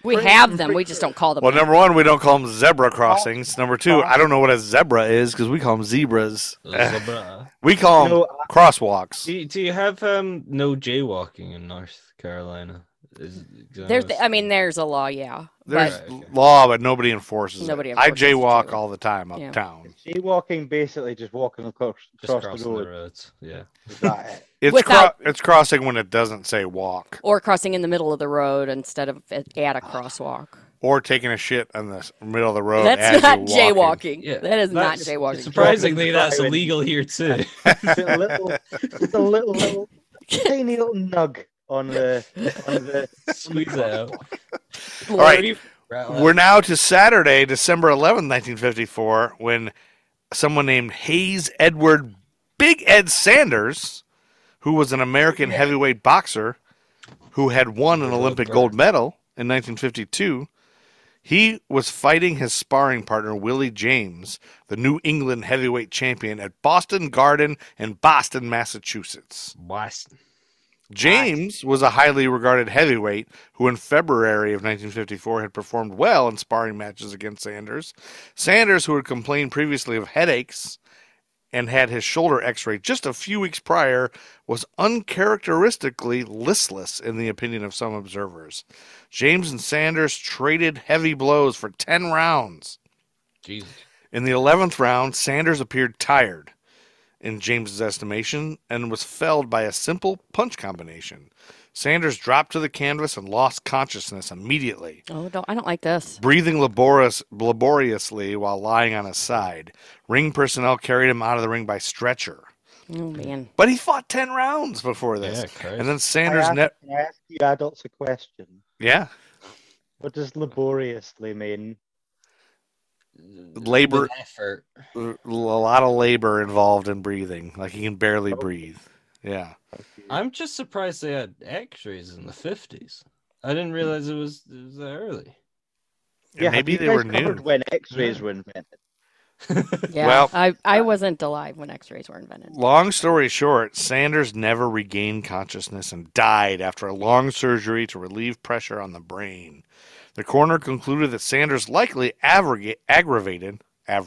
D: We have them. We just don't call them.
C: Well,
D: that.
C: number one, we don't call them zebra crossings. Number two, I don't know what a zebra is because we call them zebras.
E: Zebra.
C: We call them crosswalks.
E: Do you have no jaywalking in North Carolina?
D: There's a law, yeah.
C: There's
E: Right, okay.
C: law, but nobody enforces
D: Nobody
C: it. I
D: enforces
C: jaywalk
D: jaywalk.
C: all the time
D: Yeah.
C: uptown.
F: Jaywalking, basically just walking across
E: Just
F: the
E: crossing
F: road.
E: the roads. Yeah.
F: Is that it?
C: It's crossing when it doesn't say walk,
D: Or crossing in the middle of the road instead of at a crosswalk.
C: or taking a shit in the middle of the road.
D: That's
C: as
D: not
C: you're walking.
D: jaywalking. That is not
E: That's-
D: jaywalking.
E: Surprisingly, that's
F: Driving.
E: illegal here too.
F: Just a little tiny little nug on the
E: Squeeze it out.
C: All right. We're now to Saturday, December 11th, 1954, when someone named Hayes Edward Big Ed Sanders, who was an American heavyweight boxer who had won an Olympic gold medal in 1952, he was fighting his sparring partner, Willie James, the New England heavyweight champion, at Boston Garden in Boston, Massachusetts.
E: Boston.
C: James was a highly regarded heavyweight who in February of 1954 had performed well in sparring matches against Sanders. Sanders, who had complained previously of headaches and had his shoulder x-rayed just a few weeks prior, was uncharacteristically listless in the opinion of some observers. James and Sanders traded heavy blows for 10 rounds.
E: Jesus.
C: In the 11th round, Sanders appeared tired, in James's estimation, and was felled by a simple punch combination. Sanders dropped to the canvas and lost consciousness immediately,
D: Oh, I don't like this.
C: breathing laboriously while lying on his side. Ring personnel carried him out of the ring by stretcher.
D: Oh man.
C: But he fought 10 rounds before this.
E: Yeah, Christ.
C: And then
F: Can
C: Sanders...
F: I ask you adults a question?
C: Yeah.
F: What does laboriously mean?
C: Labor...
E: With effort.
C: A lot of labor involved in breathing. Like, he can barely breathe. Yeah.
E: I'm just surprised they had X-rays in the 50s. I didn't realize it was that early.
C: Yeah, maybe
F: have you
C: they were
F: guys
C: new.
F: covered when X-rays were invented?
D: Yeah.
C: Well-
D: I wasn't alive when X-rays were invented.
C: Long story short, Sanders never regained consciousness and died after a long surgery to relieve pressure on the brain. The coroner concluded that Sanders likely aggravated a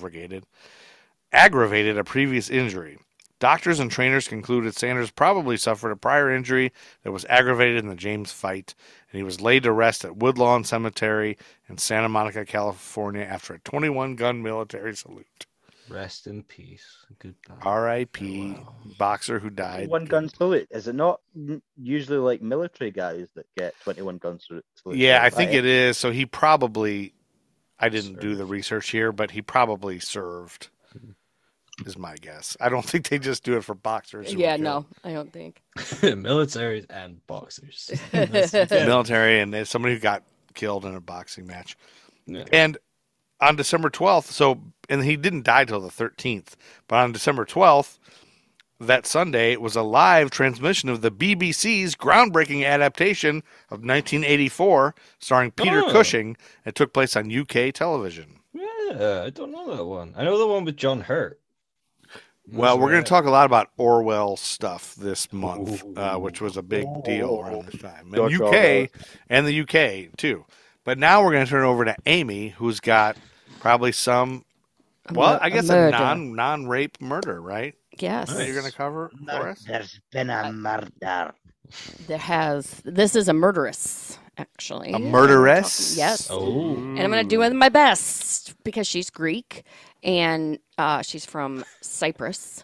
C: previous injury. Doctors and trainers concluded Sanders probably suffered a prior injury that was aggravated in the James fight, and he was laid to rest at Woodlawn Cemetery in Santa Monica, California, after a 21-gun military salute.
E: Rest in peace. Goodbye.
C: R.I.P. Boxer who died.
F: 21 gun salute. Is it not usually like military guys that get 21 gun salute?
C: Yeah, I think it is. So he probably, I didn't do the research here, but he probably served, is my guess. I don't think they just do it for boxers. who were
D: Yeah,
C: killed.
D: no, I don't think.
E: Militaries and boxers.
C: Military and somebody who got killed in a boxing match.
E: Yeah.
C: And on December 12th, and he didn't die till the 13th, but on December 12th, that Sunday, it was a live transmission of the BBC's groundbreaking adaptation of 1984, starring Peter Cushing. It took place on UK television.
E: Yeah, I don't know that one. I know the one with John Hurt.
C: Well, we're going to talk a lot about Orwell stuff this month, which was a big deal around this time. And UK and the UK, too. But now we're going to turn it over to Amy, who's got probably some, I guess a non-rape murder, right?
D: Yes.
C: That you're going to cover for us?
F: There's been a murder.
D: This is a murderess, actually.
C: A murderess?
D: Yes.
E: Oh.
D: And I'm going to do it my best because she's Greek and she's from Cyprus.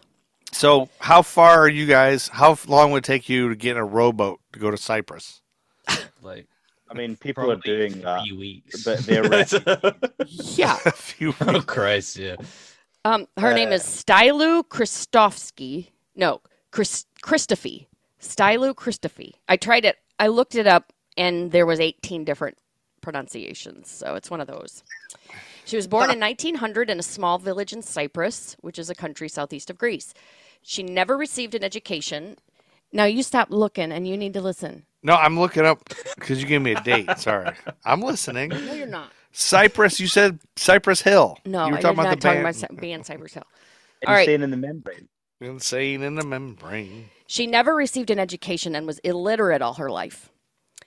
C: So how far are you guys, how long would it take you to get in a rowboat to go to Cyprus?
E: Like,
F: I mean, people are doing that,
E: 3 weeks.
F: but they're risky.
D: Yeah.
C: A few
E: Oh, Christ, yeah.
D: Her name is Stylu Christofsky. No, Christophe. Stylu Christophe. I looked it up, and there was 18 different pronunciations, so it's one of those. She was born in 1900 in a small village in Cyprus, which is a country southeast of Greece. She never received an education. Now you stop looking, and you need to listen.
C: No, I'm looking up because you gave me a date. Sorry. I'm listening.
D: No, you're not.
C: Cyprus, you said Cypress Hill.
D: No,
C: you were
D: I
C: talking
D: did
C: about
D: not
C: the
D: talking
C: band.
D: about being Cypress Hill. All right.
F: Insane in the membrane.
C: Insane in the membrane.
D: She never received an education and was illiterate all her life.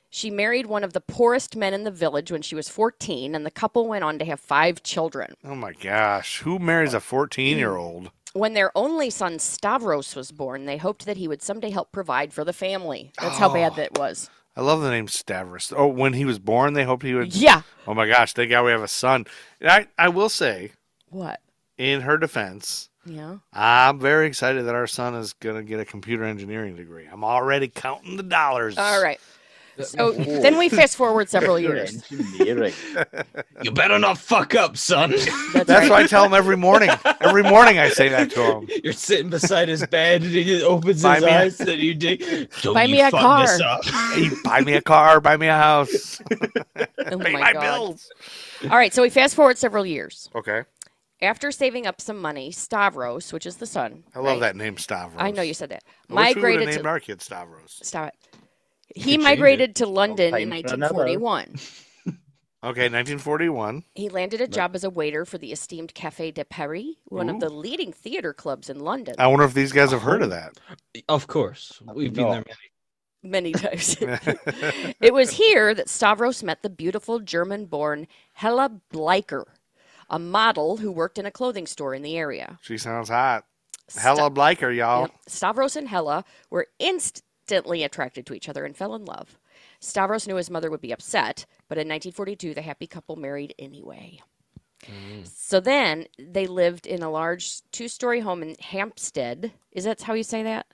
D: She married one of the poorest men in the village when she was 14, and the couple went on to have 5 children.
C: Oh my gosh. Who marries a 14-year-old?
D: When their only son, Stavros, was born, they hoped that he would someday help provide for the family. That's how bad that was.
C: I love the name Stavros. Oh, when he was born, they hoped he would.
D: Yeah.
C: Oh my gosh, thank God we have a son. I will say,
D: What?
C: in her defense,
D: Yeah.
C: I'm very excited that our son is going to get a computer engineering degree. I'm already counting the dollars.
D: All right. So then we fast forward several years.
F: Engineering.
E: You better not fuck up, son.
C: That's what I tell him every morning. Every morning I say that to him.
E: You're sitting beside his bed and he just opens
C: Buy
E: his
C: me a-
E: eyes and you dig. Don't
D: Buy
E: you
D: me a
E: fuck
D: car."
E: this up.
C: Hey, buy me a car, buy me a house,
D: Oh
C: pay
D: my
C: my
D: God.
C: bills.
D: All right. So we fast forward several years.
C: Okay.
D: After saving up some money, Stavros, which is the son.
C: I love that name, Stavros.
D: I know you said that.
C: I wish we would
D: Migrated
C: have named
D: to
C: our kid Stavros.
D: Stop it. He
E: change
D: migrated to London in
F: time for another.
D: 1941.
C: Okay, 1941.
D: He landed a job as a waiter for the esteemed Café de Paris, one of the leading theater clubs in London.
C: I wonder if these guys have heard of that.
E: Of course. We've been there
D: Many times. It was here that Stavros met the beautiful German-born Hella Bleicher, a model who worked in a clothing store in the area.
C: She sounds hot. Hella like her, y'all.
D: Yep. Stavros and Hella were instantly attracted to each other and fell in love. Stavros knew his mother would be upset, but in 1942, the happy couple married anyway. So then they lived in a large 2-story home in Hampstead. Is that how you say that?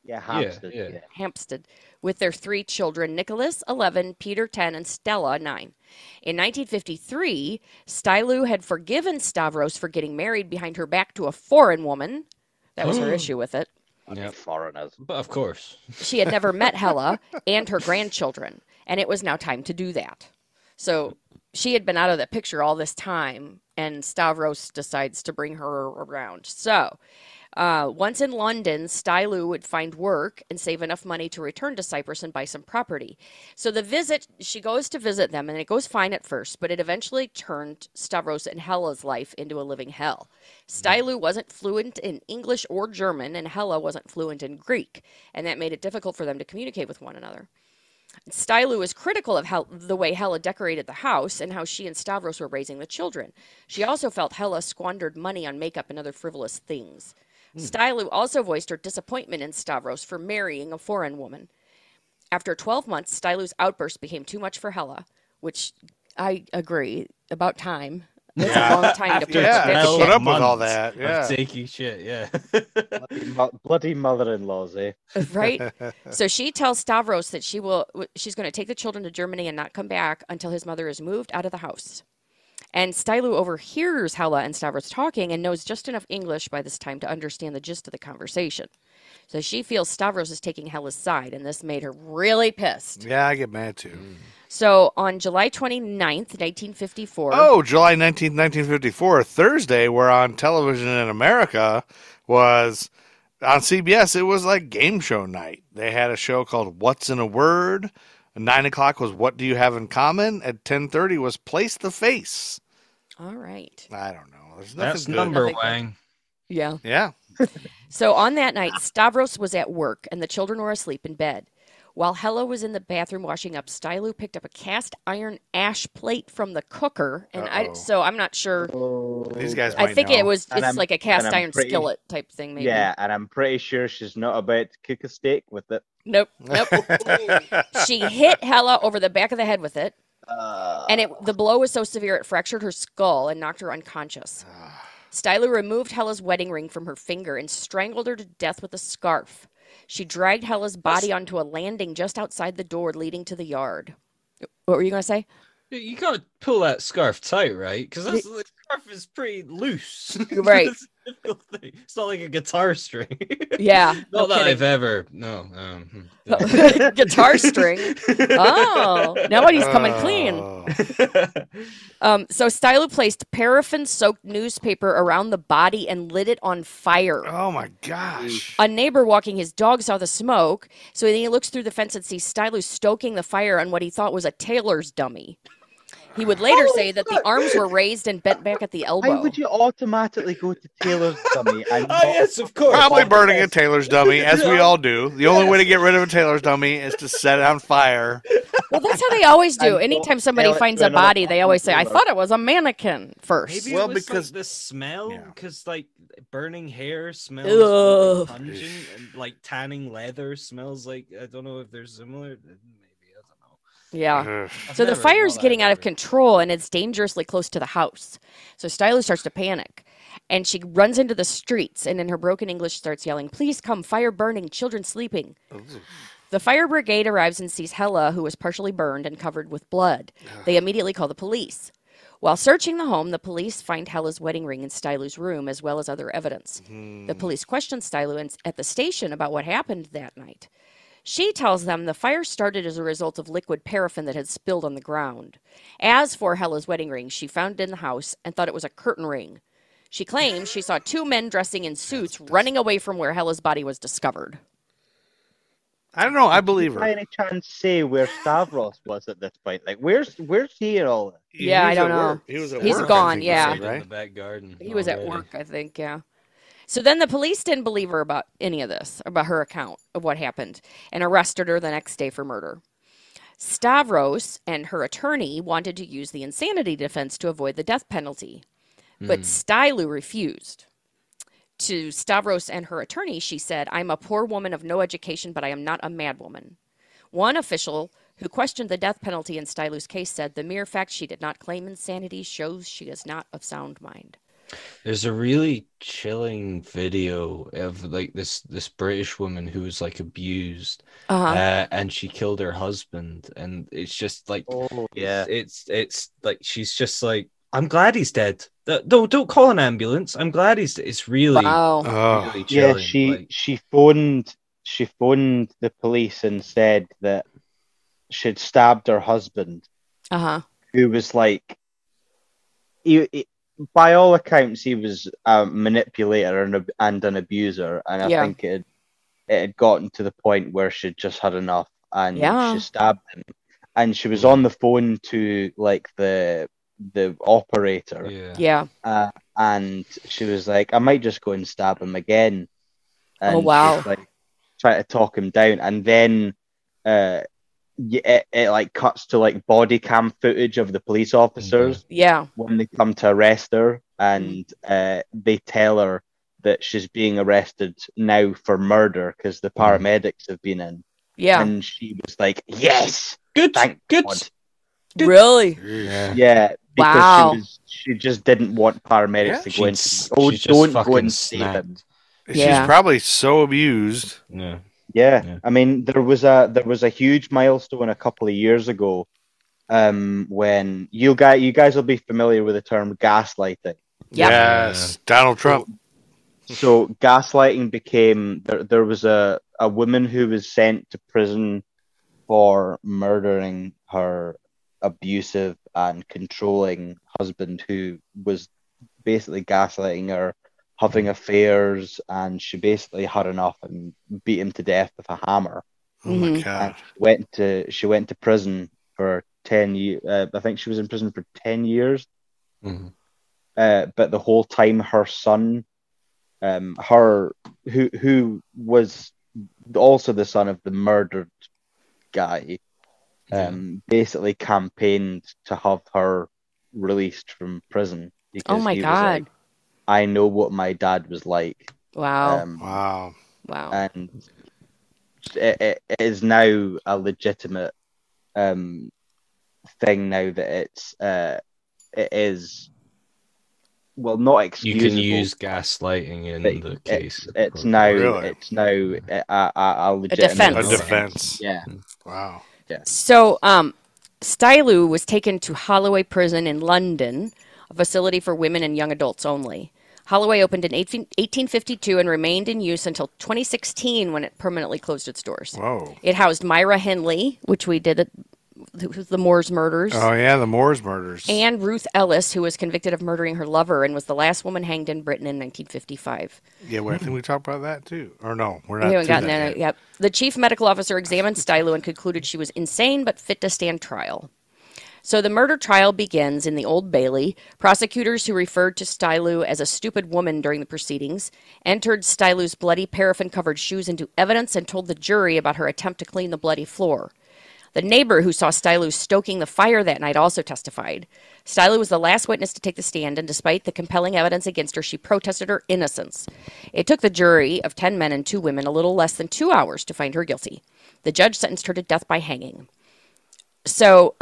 F: Yeah, Hampstead.
E: yeah.
F: Yeah.
D: Hampstead, with their 3 children, Nicholas, 11, Peter, 10, and Stella, 9. In 1953, Stylu had forgiven Stavros for getting married behind her back to a foreign woman. That was her issue with it.
E: Yep.
F: Foreigners.
E: But of course.
D: She had never met Hella and her grandchildren, and it was now time to do that. So she had been out of the picture all this time, and Stavros decides to bring her around. So once in London, Stylu would find work and save enough money to return to Cyprus and buy some property. So the visit, she goes to visit them, and it goes fine at first, but it eventually turned Stavros and Hella's life into a living hell. Stylu wasn't fluent in English or German, and Hella wasn't fluent in Greek, and that made it difficult for them to communicate with one another. Stylu is critical of the way Hella decorated the house and how she and Stavros were raising the children. She also felt Hella squandered money on makeup and other frivolous things. Stylu also voiced her disappointment in Stavros for marrying a foreign woman. After 12 months, Stylu's outburst became too much for Hella, which I agree, about time. That's a long time to put
C: Yeah,
D: up with
C: to
D: shit.
C: put up with all
E: Months
C: that.
E: of
C: Yeah.
E: taking shit. Yeah.
F: Bloody mother-in-laws, eh?
D: Right? So she tells Stavros that she's going to take the children to Germany and not come back until his mother is moved out of the house. And Stylu overhears Hella and Stavros talking and knows just enough English by this time to understand the gist of the conversation. So she feels Stavros is taking Hella's side, and this made her really pissed.
C: Yeah, I get mad too.
D: So on July 29th, 1954.
C: Oh, July 19th, 1954, Thursday, where on television in America was on CBS. It was like game show night. They had a show called What's in a Word. At 9 o'clock was What Do You Have in Common? At 10:30 was Place the Face.
D: All right.
C: I don't know. There's nothing
E: That's
C: good.
E: number
D: Nothing good.
E: Wang.
D: Yeah.
C: Yeah.
D: So on that night, Stavros was at work and the children were asleep in bed. While Hella was in the bathroom washing up, Stylu picked up a cast iron ash plate from the cooker, and
C: Uh-oh.
D: I'm not sure.
C: These guys
D: I
C: might
D: think
C: know.
D: it's
F: I'm-
D: like a cast
F: and I'm
D: iron
F: pretty-
D: skillet type thing, maybe.
F: Yeah, and I'm pretty sure she's not about to cook a steak with it.
D: Nope. She hit Hella over the back of the head with it, and the blow was so severe it fractured her skull and knocked her unconscious. Stylu removed Hella's wedding ring from her finger and strangled her to death with a scarf. She dragged Hella's body onto a landing just outside the door leading to the yard. What were you going to say?
E: You gotta pull that scarf tight, right? Because the scarf is pretty loose.
D: Right.
E: It's a difficult thing. It's not like a guitar string.
D: Yeah.
E: Not
D: no
E: that
D: kidding.
E: I've ever. No.
D: Guitar string. Oh, now he's coming clean.
C: Oh.
D: So Stylu placed paraffin-soaked newspaper around the body and lit it on fire.
C: Oh my gosh.
D: A neighbor walking his dog saw the smoke, so then he looks through the fence and sees Stylu stoking the fire on what he thought was a tailor's dummy. He would later say that the arms were raised and bent back at the
F: Why
D: elbow.
F: would you automatically go to Taylor's dummy? And
E: Oh yes, of course.
C: Probably burning a tailor's dummy, as we all do. The only way to get rid of a tailor's dummy is to set it on fire.
D: Well, that's how they always do.
F: And
D: Anytime somebody
F: tell it
D: finds
F: to
D: a
F: another
D: body, they always say, "I
F: tailor."
D: thought it was a mannequin first."
E: Maybe
C: Well,
E: it was
C: because-
E: like the smell,
C: Yeah.
E: because like burning hair smells
D: Ugh.
E: like pungent, and like tanning leather smells like, I don't know if they're similar. Maybe, I don't know.
D: Yeah.
C: Ugh.
E: I've
D: So the
E: never-
D: fire's
E: not
D: getting
E: that
D: out of
E: ever.
D: control and it's dangerously close to the house. So Stylu starts to panic and she runs into the streets and in her broken English starts yelling, "Please come, fire burning, children sleeping." The fire brigade arrives and sees Hella, who was partially burned and covered with blood. They immediately call the police. While searching the home, the police find Hella's wedding ring in Stylu's room as well as other evidence. The police question Stylu at the station about what happened that night. She tells them the fire started as a result of liquid paraffin that had spilled on the ground. As for Hella's wedding ring, she found it in the house and thought it was a curtain ring. She claims she saw two men dressing in suits running away from where Hella's body was discovered.
C: I don't know. I believe
F: by
C: her.
F: any chance say where Stavros was at this point? Like, where's he in all this?
D: Yeah,
C: He
D: I
C: was
D: don't
C: at
D: know.
C: work. He was at
D: He's
C: work, I
D: gone,
C: think you
D: yeah.
C: said,
E: In the
C: right?
E: back garden.
D: He was at
E: already.
D: work, I think, yeah. So then the police didn't believe her about any of this, about her account of what happened, and arrested her the next day for murder. Stavros and her attorney wanted to use the insanity defense to avoid the death penalty, but Stylu refused. To Stavros and her attorney, she said, "I'm a poor woman of no education, but I am not a madwoman." One official who questioned the death penalty in Stylu's case said, "The mere fact she did not claim insanity shows she is not of sound mind."
E: There's a really chilling video of like this British woman who was like abused, and she killed her husband, and it's just like,
F: Oh, yeah.
E: it's like she's just like, I'm glad he's dead. Don't call an ambulance. I'm glad he's dead. It's really,
D: Wow.
C: Oh.
E: really
F: Yeah,
E: chilling.
F: she phoned the police and said that she'd stabbed her husband,
D: Uh-huh.
F: who was like, by all accounts, he was a manipulator and an abuser, and I
D: Yeah.
F: think it had gotten to the point where she'd just had enough, and
D: Yeah.
F: she stabbed him, and she was on the phone to like the operator,
E: Yeah.
D: Yeah.
F: and she was like, "I might just go and stab him again." And
D: Oh, wow.
F: she's, like, try to talk him down, and then it like cuts to like body cam footage of the police officers
D: Yeah.
F: when they come to arrest her, and they tell her that she's being arrested now for murder because the paramedics have been in,
D: Yeah.
F: and she was like, "Yes,
E: Good.
F: thank
E: Good.
F: God."
E: Good.
D: Really?
E: Yeah.
F: Yeah, because
D: Wow.
F: she just didn't want paramedics
C: Yeah,
F: to go in.
E: She's
F: Oh,
E: just
F: don't go
E: fucking
F: and save him.
E: snapped.
C: She's
D: Yeah.
C: probably so abused.
E: Yeah.
F: Yeah.
E: Yeah.
F: I mean, there was a huge milestone a couple of years ago, when you guys will be familiar with the term gaslighting.
D: Yep.
C: Yes, Donald Trump.
F: So gaslighting became there was a woman who was sent to prison for murdering her abusive and controlling husband, who was basically gaslighting her, having affairs, and she basically had enough and beat him to death with a hammer.
C: Oh my
D: Mhm.
C: god.
F: She went to prison for 10 years. I think she was in prison for 10 years.
E: Mhm.
F: But the whole time her son, who was also the son of the murdered guy, basically campaigned to have her released from prison because
D: Oh my
F: he was
D: God.
F: like, I know what my dad was like.
D: Wow.
C: Wow.
D: Wow.
F: And it is now a legitimate thing now that it is, well, not
E: You
F: excusable.
E: can use gaslighting in
F: but
E: the case.
F: it's now
C: Really?
F: a legitimate
D: defense.
C: A
D: Okay.
C: defense.
F: Yeah.
C: Wow.
D: So, Stylu was taken to Holloway Prison in London, a facility for women and young adults only. Holloway opened in 1852 and remained in use until 2016 when it permanently closed its doors.
C: Whoa.
D: It housed Myra Henley, which we did at the Moores murders,
C: Oh yeah, the Moores murders.
D: and Ruth Ellis, who was convicted of murdering her lover and was the last woman hanged in Britain in 1955.
C: Yeah, well, I think we talked about that too. Or no, we're not.
D: We haven't
C: to
D: gotten
C: that
D: there
C: yet.
D: yet. The chief medical officer examined Stylu and concluded she was insane but fit to stand trial. So the murder trial begins in the Old Bailey. Prosecutors who referred to Stylu as a stupid woman during the proceedings entered Stylu's bloody paraffin-covered shoes into evidence and told the jury about her attempt to clean the bloody floor. The neighbor who saw Stylu stoking the fire that night also testified. Stylu was the last witness to take the stand, and despite the compelling evidence against her, she protested her innocence. It took the jury of 10 men and 2 women a little less than 2 hours to find her guilty. The judge sentenced her to death by hanging. So,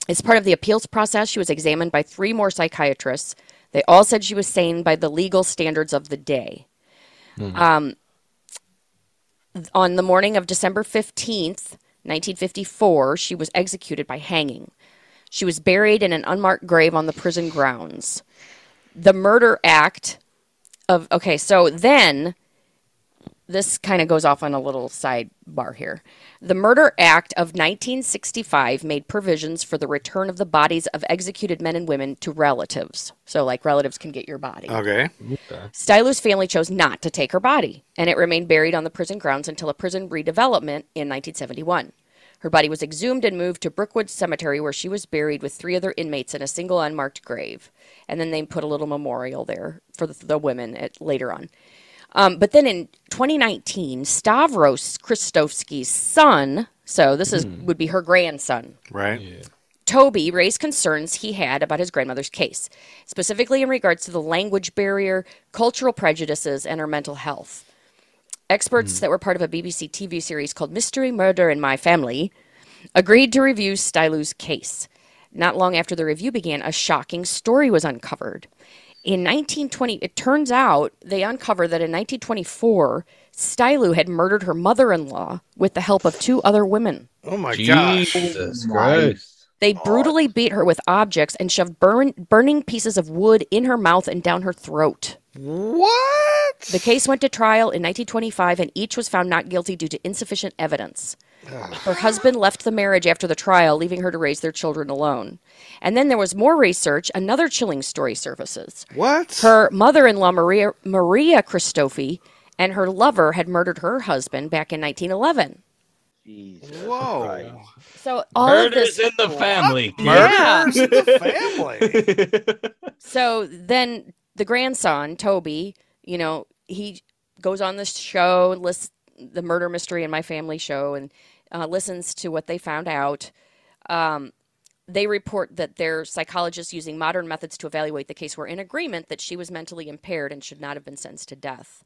D: as part of the appeals process, she was examined by 3 more psychiatrists. They all said she was sane by the legal standards of the day. On the morning of December 15th, 1954, she was executed by hanging. She was buried in an unmarked grave on the prison grounds. The murder act of, okay, so then this kind of goes off on a little sidebar here. The Murder Act of 1965 made provisions for the return of the bodies of executed men and women to relatives. So, like, relatives can get your body.
C: Okay.
D: Stylu's family chose not to take her body, and it remained buried on the prison grounds until a prison redevelopment in 1971. Her body was exhumed and moved to Brookwood Cemetery, where she was buried with 3 other inmates in a single unmarked grave. And then they put a little memorial there for the women later on. But then in 2019, Stavros Christovsky's son, so this would be her grandson,
C: Right.
D: Toby, raised concerns he had about his grandmother's case, specifically in regards to the language barrier, cultural prejudices, and her mental health. Experts that were part of a BBC TV series called Mystery Murder in My Family agreed to review Stylu's case. Not long after the review began, a shocking story was uncovered. In 1920, it turns out they uncovered that in 1924, Stylu had murdered her mother-in-law with the help of 2 other women.
C: Oh my gosh.
E: Jesus Christ.
D: They brutally beat her with objects and shoved burning pieces of wood in her mouth and down her throat.
C: What?
D: The case went to trial in 1925, and each was found not guilty due to insufficient evidence. Her husband left the marriage after the trial, leaving her to raise their children alone. And then there was more research. Another chilling story surfaces.
C: What?
D: Her mother-in-law, Maria Christofi, and her lover had murdered her husband back in 1911.
F: Jesus
C: Whoa.
F: Christ.
D: So all of
E: Murders
D: this,
E: in the family.
C: Murders in the family.
D: So then the grandson, Toby, he goes on this show, lists the Murder Mystery in My Family show, and listens to what they found out. They report that their psychologists using modern methods to evaluate the case were in agreement that she was mentally impaired and should not have been sentenced to death.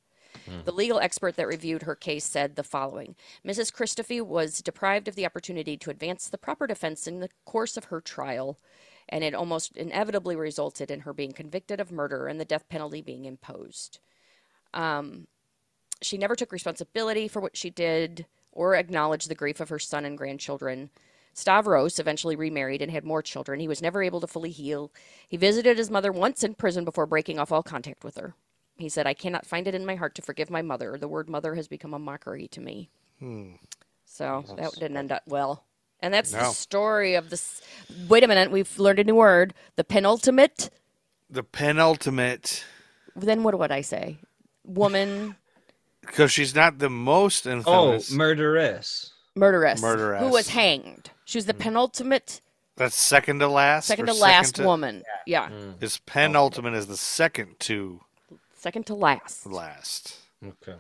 D: The legal expert that reviewed her case said the following: Mrs. Christophe was deprived of the opportunity to advance the proper defense in the course of her trial. and it almost inevitably resulted in her being convicted of murder and the death penalty being imposed. She never took responsibility for what she did or acknowledged the grief of her son and grandchildren. Stavros eventually remarried and had more children. He was never able to fully heal. He visited his mother once in prison before breaking off all contact with her. He said, "I cannot find it in my heart to forgive my mother. The word mother has become a mockery to me." So that didn't end up well. And that's the story of this. Wait a minute. We've learned a new word. The penultimate.
C: The penultimate.
D: Then what would I say? Woman.
C: Because she's not the most
E: Oh,
C: infamous.
E: murderess.
D: Murderess.
C: Murderess.
D: Who was hanged. She was the penultimate,
C: That's second to last.
D: second
C: or
D: to last
C: to-
D: woman. Yeah.
C: His penultimate is the second to
D: Second to last.
C: last.
E: Okay.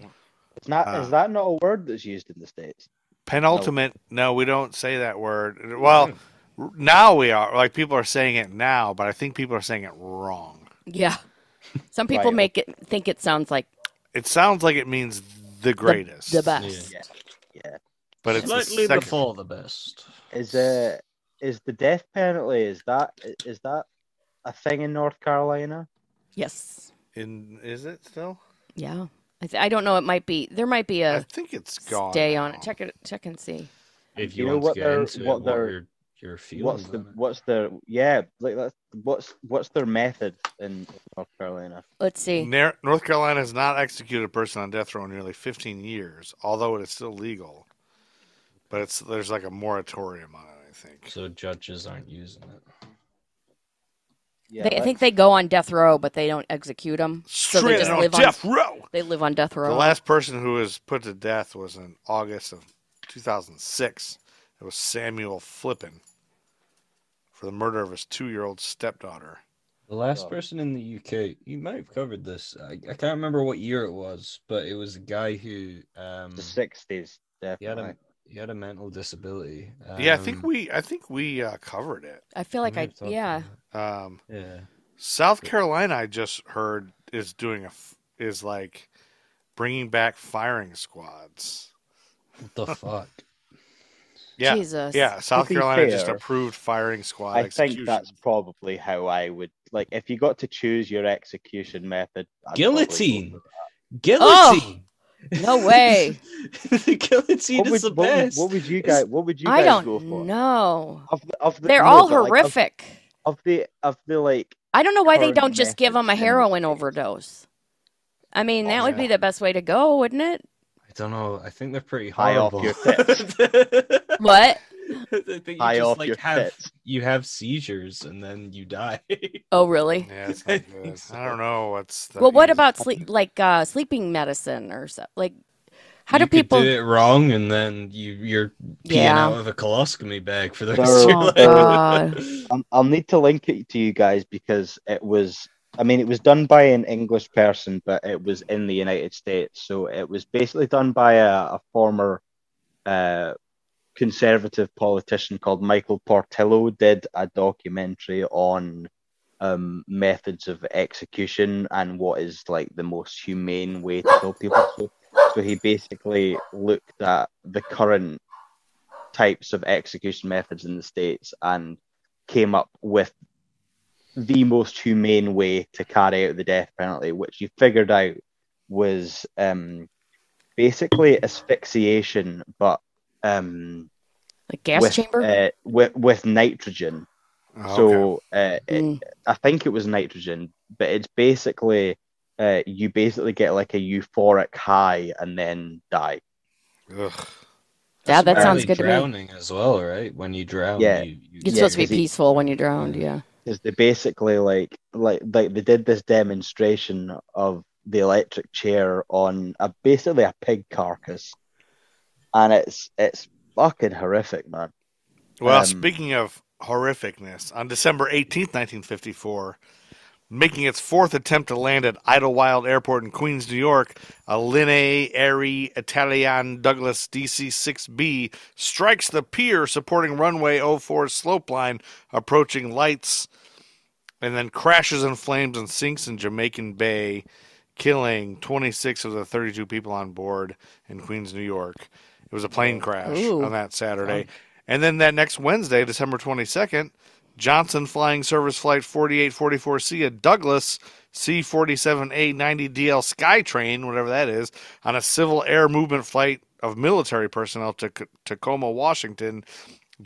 F: It's not. Is that not a word that's used in the States?
C: Penultimate. No, we don't say that word. Well, now we are. Like people are saying it now, but I think people are saying it wrong.
D: Yeah. Some people
F: Right.
D: think it sounds like
C: It sounds like it means the greatest.
D: the best.
F: Yeah.
C: But it's the
E: Slightly
C: second.
E: before the best.
F: Is the death penalty? Is that a thing in North Carolina?
D: Yes.
C: Is it still?
D: Yeah. I don't know. It might be. There might be
C: I
D: a
C: think it's gone.
D: stay on
C: now.
D: it. Check and see.
E: If
F: You
E: you
F: know
E: want
F: what
E: to get
F: they're-
E: into
F: what
E: it,
F: they're-
E: your feelings
F: What's
E: on it.
F: what's their method in North Carolina?
D: Let's see.
C: North Carolina has not executed a person on death row in nearly 15 years, although it is still legal. But there's like a moratorium on it, I think.
E: So judges aren't using it.
F: Yeah,
D: I think they go on death row, but they don't execute them. So they
C: Straight
D: just
C: on
D: live
C: death
D: on.
C: row.
D: They live on death row.
C: The last person who was put to death was in August of 2006. It was Samuel Flippin for the murder of his 2-year-old stepdaughter.
E: The last person in the UK, you might have covered this. I can't remember what year it was, but it was a guy who
F: the 60s definitely.
E: he had a mental disability.
C: Yeah, I think we covered it.
D: I feel like yeah.
E: Yeah.
C: South Carolina, I just heard, is like bringing back firing squads.
E: What the fuck?
C: Yeah,
D: Jesus.
C: yeah. South
F: be
C: Carolina just
F: fair,
C: approved firing squad
F: I
C: execution.
F: think that's probably how I would like if you got to choose your execution method. I'd probably go
E: Guillotine.
F: with
E: Guillotine.
D: No way.
E: The guillotine
F: that.
E: is the best.
F: What would you guys? What would you
D: I
F: guys go
D: don't
F: for?
D: know.
F: Of the,
D: They're
F: no,
D: all
F: but, like,
D: horrific.
F: of the like.
D: I don't know why they
F: current
D: don't just give them a
F: methods in the
D: heroin
F: States.
D: overdose. I mean, that would be the best way to go, wouldn't it?
E: I don't know. I think they're pretty
F: High off
E: horrible.
F: your tits.
D: What?
E: I think you
F: High
E: just
F: off
E: like
F: your
E: have
F: tits.
E: you have seizures and then you die.
D: Oh, really?
C: Yeah, it's
E: I
C: not
E: think
C: good.
E: so.
C: I don't know what's the
D: Well, what
C: easy-
D: about sleeping medicine or something? Like, how do
E: You could
D: people?
E: do it wrong and then you're peeing
D: Yeah.
E: out of a colostomy bag for the
F: There
E: rest of your
D: Oh,
E: life.
D: God.
F: I'll need to link it to you guys because it was. I mean, it was done by an English person, but it was in the United States. So it was basically done by a former conservative politician called Michael Portillo. Did a documentary on methods of execution and what is like the most humane way to kill people. So he basically looked at the current types of execution methods in the States and came up with the most humane way to carry out the death penalty, which he figured out was basically asphyxiation, but
D: Like gas
F: with,
D: chamber?
F: with nitrogen.
C: Oh,
F: So
D: Mm.
F: I think it was nitrogen, but it's basically you basically get like a euphoric high and then die.
C: okay. Ugh.
D: Yeah, that sounds
E: Apparently
D: good to me.
E: drowning as well, right? When you drown,
F: Yeah.
E: you
D: It's
F: Yeah,
D: supposed to be
F: is it-
D: peaceful when you drowned. Yeah.
F: Because they basically like they did this demonstration of the electric chair on basically a pig carcass, and it's fucking horrific, man.
C: Well,
F: Um,
C: speaking of horrificness, on December 18th, 1954, making its fourth attempt to land at Idlewild Airport in Queens, New York, a Linea Aeri Italian Douglas DC-6B strikes the pier supporting runway 04 slope line, approaching lights, and then crashes in flames and sinks in Jamaican Bay, killing 26 of the 32 people on board in Queens, New York. It was a plane crash
D: Ooh.
C: on that Saturday. And then that next Wednesday, December 22nd, Johnson Flying Service Flight 4844C, a Douglas C-47A-90 DL Skytrain, whatever that is, on a civil air movement flight of military personnel to Tacoma, Washington,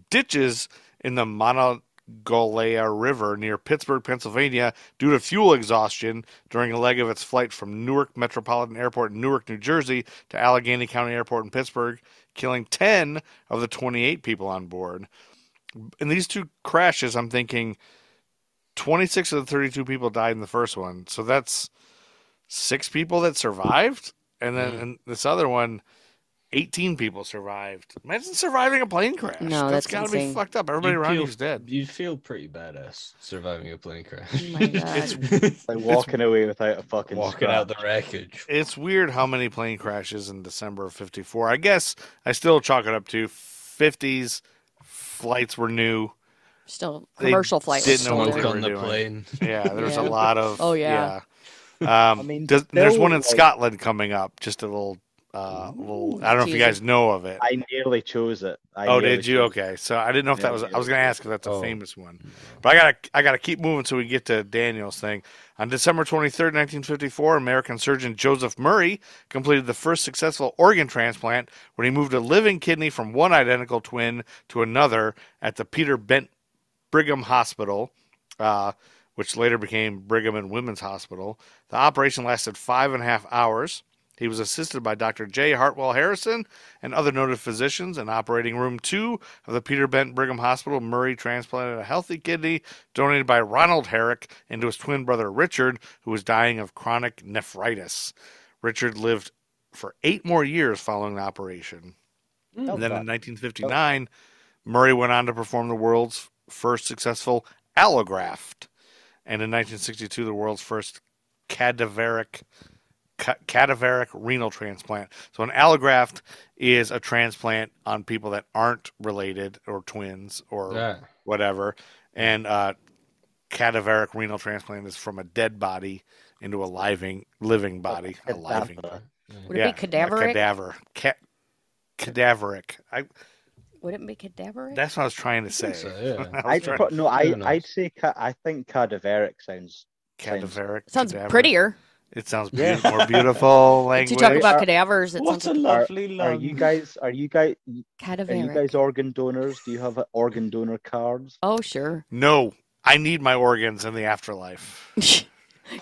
C: ditches in the Monongahela River near Pittsburgh, Pennsylvania, due to fuel exhaustion during a leg of its flight from Newark Metropolitan Airport in Newark, New Jersey, to Allegheny County Airport in Pittsburgh, killing 10 of the 28 people on board. In these two crashes, I'm thinking 26 of the 32 people died in the first one. So that's 6 people that survived. And then in this other one, 18 people survived. Imagine surviving a plane crash.
D: No, that's
C: got to
D: insane.
C: be fucked up. Everybody around you's dead.
E: You'd feel pretty badass surviving a plane crash.
D: Oh my God.
F: Like walking away without a fucking
E: Walking out the
F: scratch.
E: wreckage.
C: It's weird how many plane crashes in December of 54. I guess I still chalk it up to 50s. Flights were new.
D: Still,
C: They
D: commercial flight. was
C: didn't
D: still
C: know what
D: there.
C: they
E: Smoke
C: were
E: on the
C: doing.
E: plane.
C: Yeah, there's a
D: Yeah.
C: lot of.
D: Oh, yeah.
C: I
F: mean,
C: there's
F: still,
C: one in
F: like-
C: Scotland coming up. Just a little. Little. I don't know if you
D: teaser.
C: guys know of it.
F: I nearly chose it.
C: Oh, did you? Okay, so I didn't know if that was. I was going to ask if that's a
E: Oh.
C: famous one, but I gotta keep moving so we get to Daniel's thing. On December 23rd, 1954, American surgeon Joseph Murray completed the first successful organ transplant when he moved a living kidney from one identical twin to another at the Peter Bent Brigham Hospital, which later became Brigham and Women's Hospital. The operation lasted 5.5 hours. He was assisted by Dr. J. Hartwell Harrison and other noted physicians. In operating room 2 of the Peter Bent Brigham Hospital, Murray transplanted a healthy kidney donated by Ronald Herrick into his twin brother Richard, who was dying of chronic nephritis. Richard lived for 8 more years following the operation. And then in 1959, Murray went on to perform the world's first successful allograft. And in 1962, the world's first cadaveric renal transplant. So an allograft is a transplant on people that aren't related or twins or
E: Yeah.
C: whatever. And cadaveric renal transplant is from a dead body into a living body. A living.
D: Would it be cadaveric?
C: A cadaver. Cadaveric.
D: Would it be cadaveric?
C: That's what I was trying to say.
E: So, yeah.
C: I was trying-
E: Who knows?
F: I'd say I think cadaveric sounds.
C: cadaveric.
D: Sounds
C: cadaver.
D: prettier.
C: It sounds more beautiful
D: To
C: language.
D: talk about cadavers, it
E: What
D: sounds
E: a
D: like
E: lovely
F: Are
E: love.
F: you guys
D: cadaveric.
F: organ donors? Do you have organ donor cards?
D: Oh, sure.
C: No, I need my organs in the afterlife.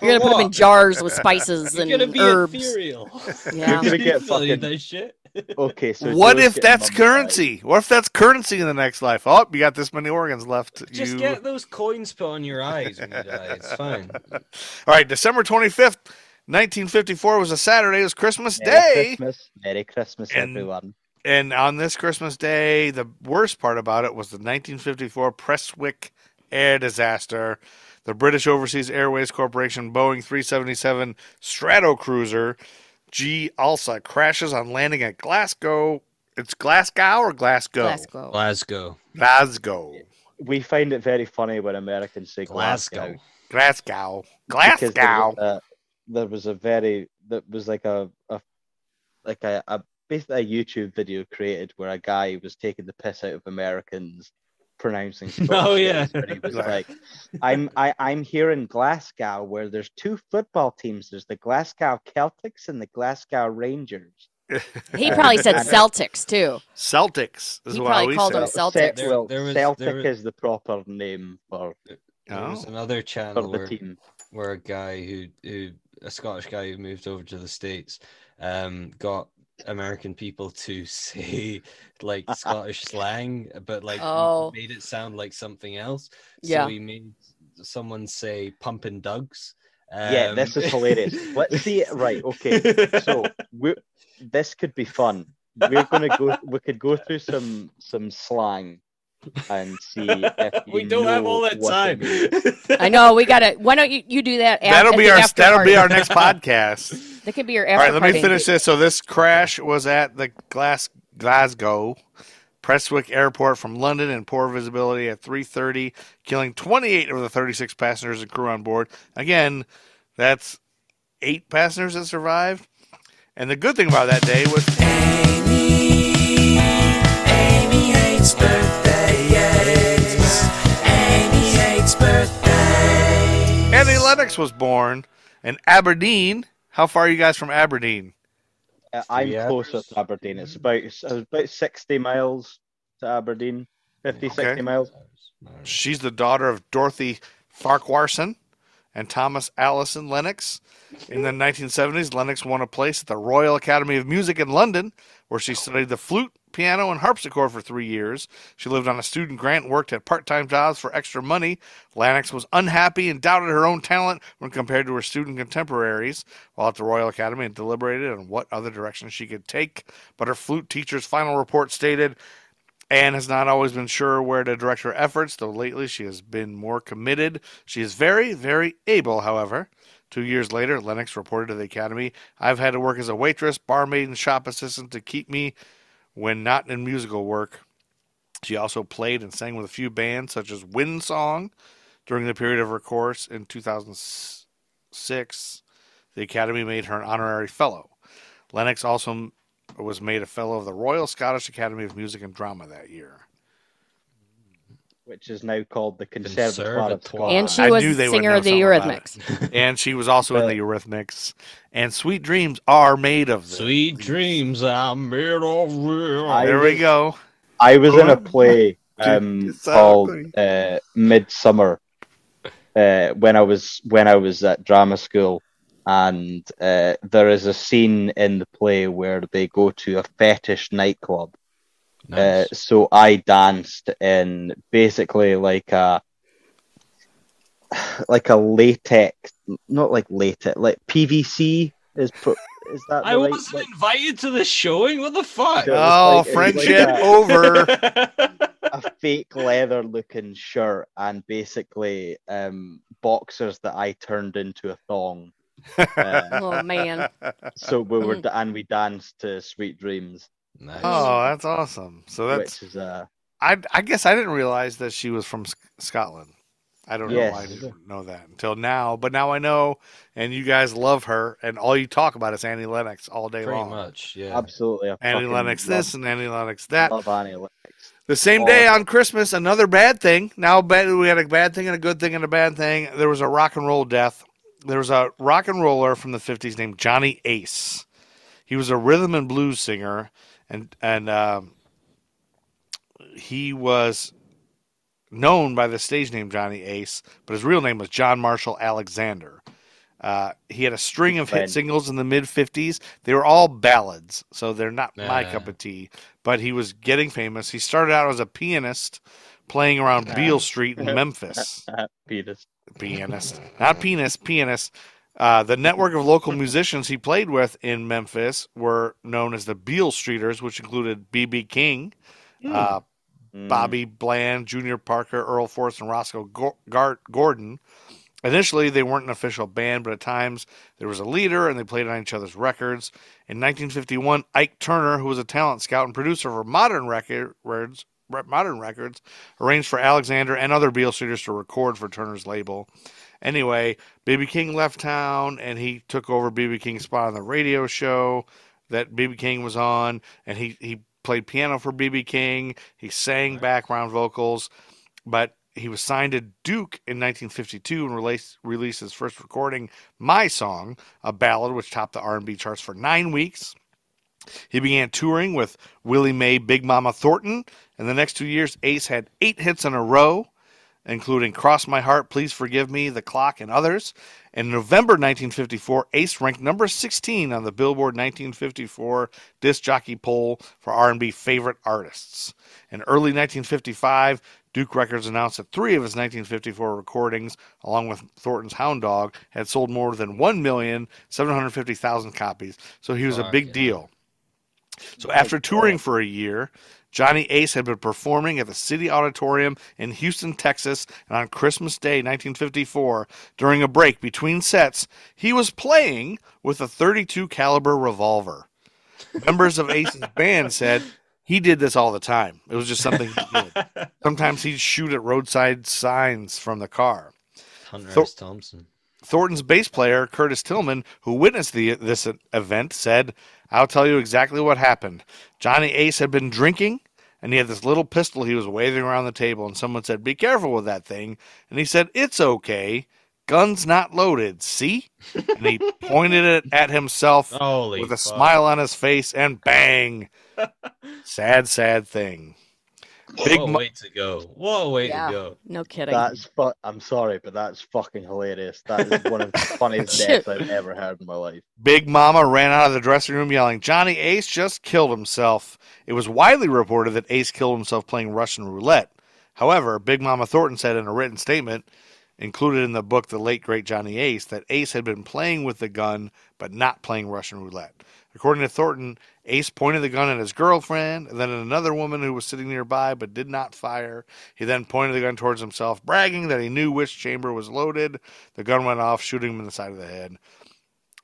D: You're gonna put them in
E: what?
D: jars with spices
E: You're
D: and
E: gonna be
D: herbs.
E: ethereal.
D: Yeah.
F: You're gonna get
E: Tell you
F: fucking-
E: that shit.
F: Okay, so
C: What
F: Joe's
C: if
F: getting
C: that's
F: mummified.
C: currency? What if that's currency in the next life? Oh, you got this many organs left.
E: Just
C: You-
E: get those coins put on your eyes when you die. It's fine.
C: All right, December 25th, 1954 was a Saturday. It was Christmas
F: Merry
C: Day.
F: Christmas, Merry Christmas,
C: And-
F: everyone.
C: And on this Christmas Day, the worst part about it was the 1954 Prestwick air disaster. The British Overseas Airways Corporation Boeing 377 Stratocruiser G ALSA crashes on landing at Glasgow. It's Glasgow or Glasgow?
D: Glasgow.
E: Glasgow.
C: Glasgow.
F: We find it very funny when Americans say
E: Glasgow.
F: Glasgow.
C: Glasgow.
F: Because
C: Glasgow.
F: there was a basically a YouTube video created where a guy was taking the piss out of Americans pronouncing Scottish
E: Oh, yeah.
F: names, where he was like, I'm here in Glasgow where there's 2 football teams. There's the Glasgow Celtics and the Glasgow Rangers.
D: He probably said Celtics too.
C: Celtics is
D: He
C: what
D: probably
C: we
D: called
C: said.
D: them Celtics.
F: Celtic is the proper name for
E: There was
C: Oh.
E: another channel
F: the
E: where,
F: team.
E: where a guy a Scottish guy who moved over to the States, got American people to say like Scottish slang, but like
D: Oh.
E: made it sound like something else.
D: Yeah.
E: So he made someone say pumping Dugs.
F: Yeah, this is hilarious. Let's see it. Right, okay. So this could be fun. We could go through some slang and see if you
E: we don't have
F: know
E: all that
F: what
E: time.
F: it means.
D: I know we gotta. Why don't you do that?
C: That'll be our next podcast.
D: That could be your
C: All
D: after
C: right, let me
D: party.
C: finish this. So this crash was at the Glasgow Prestwick Airport from London in poor visibility at 3:30, killing 28 of the 36 passengers and crew on board. Again, that's 8 passengers that survived. And the good thing about that day was
B: Amy hates birthdays. Amy
C: Annie Lennox was born in Aberdeen. How far are you guys from Aberdeen?
F: I'm
E: 3
F: closer
E: hours.
F: to Aberdeen. It's about 60 miles to Aberdeen. 50,
C: Okay.
F: 60 miles.
C: She's the daughter of Dorothy Farquharson and Thomas Allison Lennox. In the 1970s, Lennox won a place at the Royal Academy of Music in London, where she studied the flute, piano, and harpsichord for 3 years. She lived on a student grant and worked at part-time jobs for extra money. Lennox was unhappy and doubted her own talent when compared to her student contemporaries while at the Royal Academy and deliberated on what other direction she could take. But her flute teacher's final report stated, Anne has not always been sure where to direct her efforts, though lately she has been more committed. She is very, very able, however. 2 years later, Lennox reported to the Academy, I've had to work as a waitress, barmaid, and shop assistant to keep me when not in musical work. She also played and sang with a few bands, such as Wind Song, during the period of her course in 2006. The Academy made her an honorary fellow. Lennox also was made a fellow of the Royal Scottish Academy of Music and Drama that year.
F: Which is now called the Conservatoire of
E: Conservatoire.
D: And
F: Scotland.
D: she
C: I
D: was
C: knew they would
D: singer
C: know
D: of the
C: something about it.
D: Eurythmics.
C: And she was also in the Eurythmics. And Sweet Dreams are made of this.
E: Sweet dreams are made of real.
C: There we go.
F: I was in a play
C: Exactly.
F: called Midsummer when I was at drama school, and there is a scene in the play where they go to a fetish nightclub.
E: Nice.
F: So I danced in basically like a latex, not like latex, like PVC is that?
E: I
F: the right-
E: wasn't
F: like,
E: invited to the showing. What the fuck?
F: Yeah.
C: Oh,
F: it was like
C: friendship
F: a-
C: over.
F: a fake leather looking shirt and basically boxers that I turned into a thong.
D: Oh man.
F: So we danced to Sweet Dreams,
E: Nice.
C: Oh, that's awesome. So that's
F: which is
C: I guess I didn't realize that she was from Scotland. I don't know
F: Yes.
C: why I didn't know that until now, but now I know, and you guys love her, and all you talk about is Annie Lennox all day
E: Pretty
C: long.
E: much, yeah.
F: absolutely I
C: Annie
F: fucking
C: Lennox this and Annie Lennox that.
F: love Annie Lennox.
C: The same day on Christmas, another bad thing. Now we had a bad thing and a good thing and a bad thing. There was a rock and roll death. There was a rock and roller from the 50s named Johnny Ace. He was a rhythm and blues singer, and he was known by the stage name Johnny Ace, but his real name was John Marshall Alexander. He had a string of hit
F: Right.
C: singles in the mid-50s. They were all ballads, so they're not my
E: Yeah.
C: cup of tea, but he was getting famous. He started out as a pianist playing around Beale Street in Memphis.
F: Penis.
C: Pianist. Not penis, pianist. The network of local musicians he played with in Memphis were known as the Beale Streeters, which included B.B. King, Bobby Bland, Junior Parker, Earl Forrest, and Roscoe Gordon. Initially, they weren't an official band, but at times there was a leader, and they played on each other's records. In 1951, Ike Turner, who was a talent scout and producer for Modern Records, arranged for Alexander and other Beale Streeters to record for Turner's label. Anyway, B.B. King left town, and he took over B.B. King's spot on the radio show that B.B. King was on, and he played piano for B.B. King. He sang background vocals, but he was signed to Duke in 1952 and released his first recording, My Song, a ballad which topped the R&B charts for 9 weeks. He began touring with Willie Mae Big Mama Thornton. In the next 2 years, Ace had 8 hits in a row, including Cross My Heart, Please Forgive Me, The Clock, and others. In November 1954, Ace ranked number 16 on the Billboard 1954 disc jockey poll for R&B favorite artists. In early 1955, Duke Records announced that 3 of his 1954 recordings, along with Thornton's Hound Dog, had sold more than 1,750,000 copies. So he was a big deal. So after touring for a year, Johnny Ace had been performing at the City Auditorium in Houston, Texas, and on Christmas Day, 1954, during a break between sets, he was playing with a .32 caliber revolver. Members of Ace's band said he did this all the time. It was just something he did. Sometimes he'd shoot at roadside signs from the car.
E: Hunter S. Thompson.
C: Thornton's bass player, Curtis Tillman, who witnessed this event, said, I'll tell you exactly what happened. Johnny Ace had been drinking, and he had this little pistol he was waving around the table, and someone said, be careful with that thing. And he said, it's okay. Gun's not loaded, see? And he pointed it at himself
E: Holy
C: with a
E: fuck.
C: smile on his face, and bang. Sad, sad thing. Big
E: What a
C: Mo-
E: way to go. What a way
D: Yeah.
E: to go.
D: No kidding.
F: That's I'm sorry, but that's fucking hilarious. That is one of the funniest deaths I've ever heard in my life.
C: Big Mama ran out of the dressing room yelling, Johnny Ace just killed himself. It was widely reported that Ace killed himself playing Russian roulette. However, Big Mama Thornton said in a written statement included in the book The Late Great Johnny Ace that Ace had been playing with the gun but not playing Russian roulette. According to Thornton, Ace pointed the gun at his girlfriend and then at another woman who was sitting nearby but did not fire. He then pointed the gun towards himself, bragging that he knew which chamber was loaded. The gun went off, shooting him in the side of the head.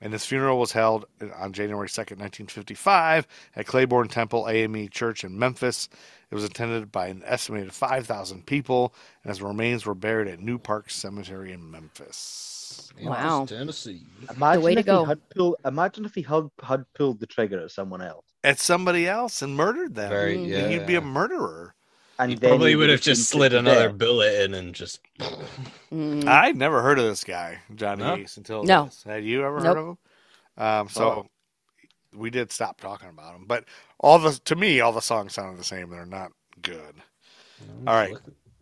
C: And his funeral was held on January 2nd, 1955 at Claiborne Temple AME Church in Memphis. It was attended by an estimated 5,000 people, and his remains were buried at New Park Cemetery in Memphis.
D: Wow.
E: Tennessee.
F: Imagine
D: way to
F: if
D: go.
F: he had pulled the trigger at someone else,
C: At somebody else and murdered them.
E: Very,
D: Mm.
E: yeah.
C: And he'd be a murderer.
F: and
E: He
F: then
E: probably
F: he
E: would have
F: been
E: just
F: put
E: slid
F: to
E: another
F: death.
E: bullet in and just.
D: Mm.
C: I'd never heard of this guy, Johnny
E: No?
C: Ace, until
D: No.
C: this. Had you ever
D: Nope.
C: heard of him? So we did stop talking about him. But to me, all the songs sounded the same. They're not good. All right.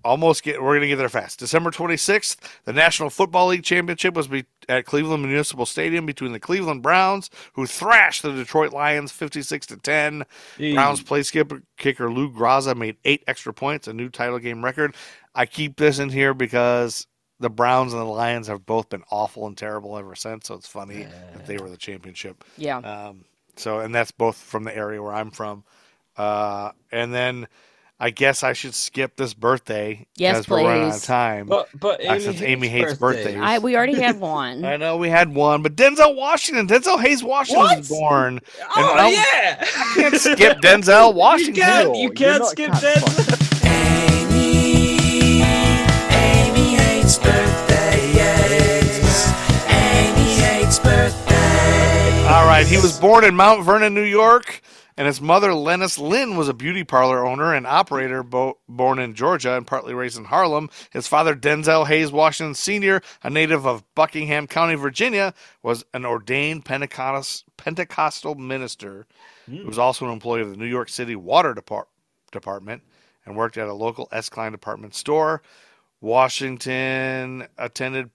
C: We're going to get there fast. December 26th, the National Football League Championship was at Cleveland Municipal Stadium between the Cleveland Browns, who thrashed the Detroit Lions 56-10. Browns place kicker Lou Graza made 8 extra points, a new title game record. I keep this in here because the Browns and the Lions have both been awful and terrible ever since, so it's funny that they were the championship.
D: Yeah.
C: And that's both from the area where I'm from. And then I guess I should skip this birthday.
D: Yes,
C: as we're running out of
D: please.
C: time.
E: But
C: Since Amy hates birthdays.
D: We already had one.
C: I know we had one, but Denzel Hayes Washington was born.
E: Oh,
C: And
E: yeah!
C: I can't skip Denzel Washington.
E: You can't skip that.
B: Amy hates birthdays. Amy hates birthdays.
C: All right, he was born in Mount Vernon, New York, and his mother, Lennis Lynn, was a beauty parlor owner and operator born in Georgia and partly raised in Harlem. His father, Denzel Hayes Washington Sr., a native of Buckingham County, Virginia, was an ordained Pentecostal minister who was also an employee of the New York City Water Department and worked at a local S. Klein department store. Washington attended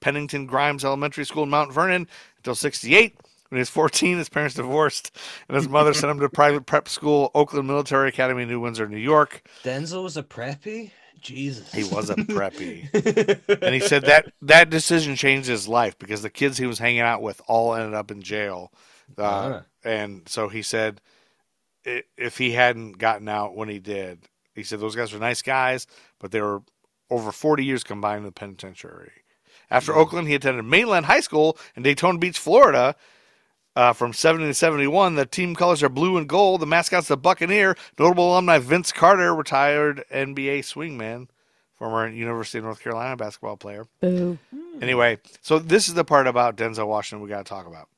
C: Pennington Grimes Elementary School in Mount Vernon until 1968. When he was 14, his parents divorced, and his mother sent him to private prep school, Oakland Military Academy in New Windsor, New York.
E: Denzel was a preppy? Jesus.
C: He was a preppy. And he said that decision changed his life because the kids he was hanging out with all ended up in jail. And so he said if he hadn't gotten out when he did, he said those guys were nice guys, but they were over 40 years combined in the penitentiary. After Oakland, he attended Mainland High School in Daytona Beach, Florida. From 70 to 71, the team colors are blue and gold. The mascot's the Buccaneer. Notable alumni Vince Carter, retired NBA swingman, former University of North Carolina basketball player.
D: Boo.
C: Anyway, so this is the part about Denzel Washington we got to talk about.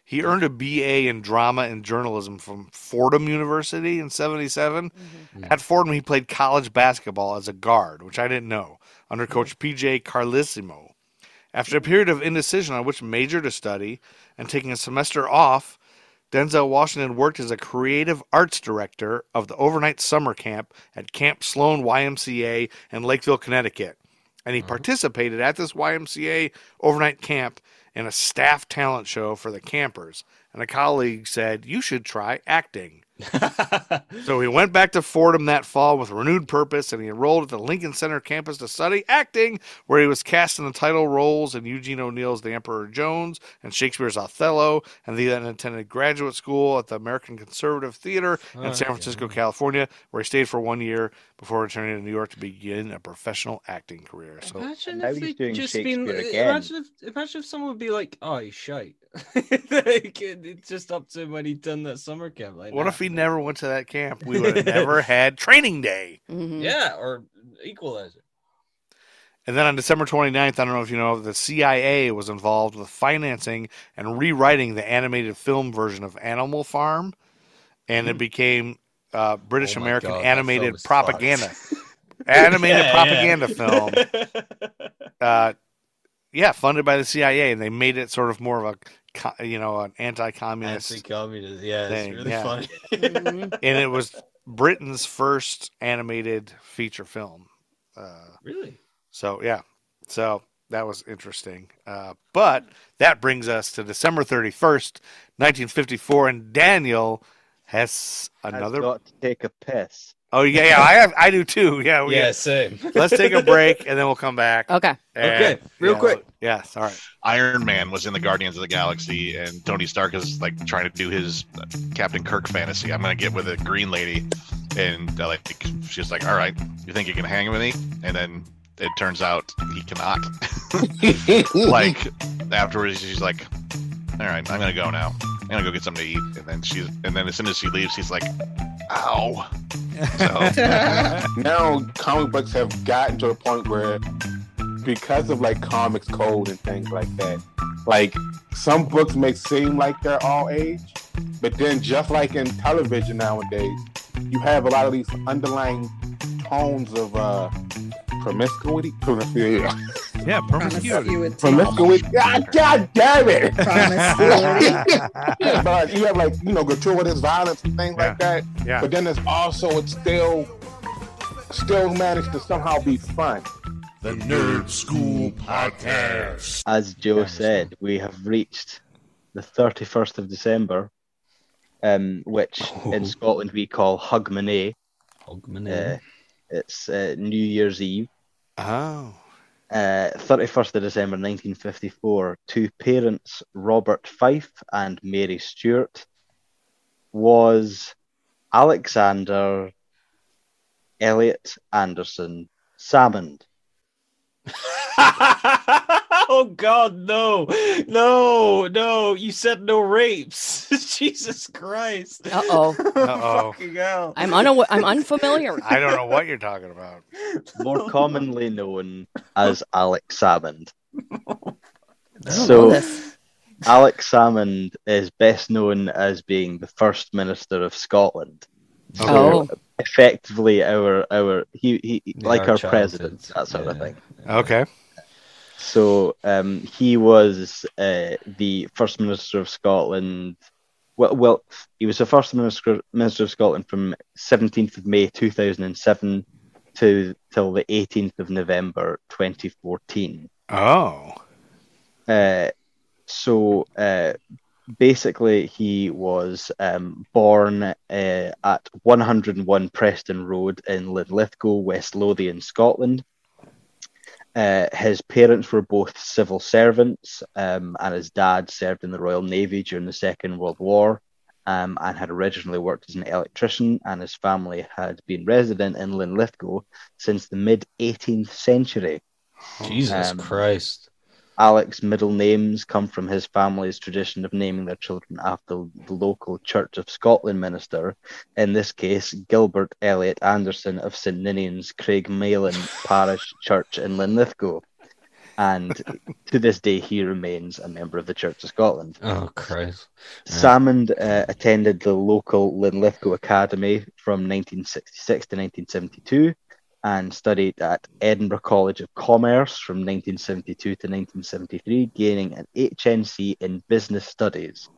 C: He earned a BA in drama and journalism from Fordham University in 77. At Fordham, he played college basketball as a guard, which I didn't know, under Coach P.J. Carlissimo. After a period of indecision on which major to study and taking a semester off, Denzel Washington worked as a creative arts director of the overnight summer camp at Camp Sloan YMCA in Lakeville, Connecticut. And he participated at this YMCA overnight camp in a staff talent show for the campers. And a colleague said, "You should try acting." So he went back to Fordham that fall with renewed purpose, and he enrolled at the Lincoln Center campus to study acting, where he was cast in the title roles in Eugene O'Neill's The Emperor Jones and Shakespeare's Othello, and he then attended graduate school at the American Conservative Theater in San Francisco, California, where he stayed for 1 year before returning to New York to begin a professional acting career. So
E: Imagine
F: Now
E: if
F: he's
E: they
F: doing
E: just
F: Shakespeare
E: been.
F: again.
E: Imagine if someone would be like, "Oh, he's shite." Like, it's just up to him when he'd done that summer camp. Like,
C: what
E: nah.
C: if he never went to that camp? We would have never had training day.
D: Mhm.
E: Yeah, or Equalizer.
C: And then on December 29th, I don't know if you know, the CIA was involved with financing and rewriting the animated film version of Animal Farm, and it became British
E: Oh my
C: American
E: God, that
C: animated
E: film is
C: propaganda. Animated
E: Yeah,
C: propaganda film. Yeah, funded by the CIA, and they made it sort of more of an anti-communist
E: Anti-communist. Yeah,
C: thing.
E: it's really
C: Yeah.
E: funny.
D: Mhm.
C: And it was Britain's first animated feature film.
E: Really?
C: So that was interesting. But that brings us to December 31st, 1954, and Daniel has
F: I've
C: another.
F: got to take a piss.
C: Oh yeah, I do too. Yeah,
E: Yeah, same.
C: Let's take a break and then we'll come back.
D: Okay.
E: Okay, real quick.
C: Yes, all right.
G: Iron Man was in the Guardians of the Galaxy, and Tony Stark is like trying to do his Captain Kirk fantasy. I'm gonna get with a green lady, and she's like, "All right, you think you can hang with me?" And then it turns out he cannot. Like afterwards, she's like, "All right, I'm gonna go now. I'm gonna go get something to eat." And then as soon as she leaves, he's like, "Ow." So
H: Now comic books have gotten to a point where, because of like comics code and things like that, like some books may seem like they're all age, but then just like in television nowadays, you have a lot of these underlying tones of promiscuity.
C: Yeah, promiscuity.
H: Promiscuity. God damn it!
I: Promiscuity.
H: Yeah, but you have like gratuitous violence and things like that.
C: Yeah.
H: But then there's also it's still managed to somehow be fun.
J: The Nerd School Podcast.
F: As Joe said, we have reached the 31st of December, which in Scotland we call Hogmanay. It's New Year's Eve.
C: Oh.
F: 31st of December 1954, two parents, Robert Fife and Mary Stewart, was Alexander Elliot Anderson Salmond.
E: Oh God, no! You said no rapes. Jesus Christ!
D: Uh-oh.
E: Fucking hell!
D: I'm unfamiliar.
C: I don't know what you're talking about.
F: More commonly known as Alex Salmond.
D: know
F: So,
D: this.
F: Alex Salmond is best known as being the First Minister of Scotland. So,
D: Oh.
F: effectively, he like
E: our
F: our
E: childhood.
F: president, that sort of thing.
C: Okay.
F: So, he was the First Minister of Scotland. Well, he was the First Minister of Scotland from 17th of May 2007 till the 18th of November 2014.
C: Oh.
F: So basically, he was born at 101 Preston Road in Linlithgow, West Lothian, Scotland. His parents were both civil servants, and his dad served in the Royal Navy during the Second World War, and had originally worked as an electrician, and his family had been resident in Linlithgow since the mid-18th century.
E: Jesus Christ!
F: Alex's middle names come from his family's tradition of naming their children after the local Church of Scotland minister, in this case, Gilbert Elliot Anderson of St Ninian's Craigmalin Parish Church in Linlithgow. And to this day, he remains a member of the Church of Scotland.
E: Oh Christ!
F: Salmond attended the local Linlithgow Academy from 1966 to 1972, and studied at Edinburgh College of Commerce from 1972 to 1973, gaining an HNC in Business Studies.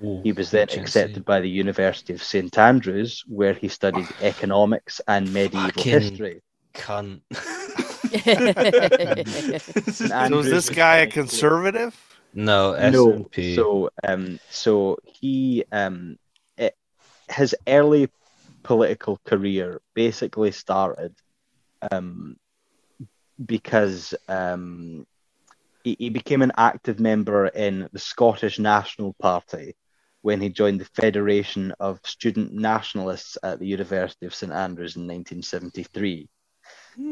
E: Ooh,
F: He was then
E: HNC.
F: accepted by the University of St Andrews, where he studied economics and medieval
E: Fucking
F: history.
E: Cunt.
F: St
C: So
F: Andrews
C: is this
F: was
C: guy a
F: then-
C: conservative?
E: No,
F: No.
E: SNP.
F: So he his early political career basically started because he became an active member in the Scottish National Party when he joined the Federation of Student Nationalists at the University of St Andrews in 1973.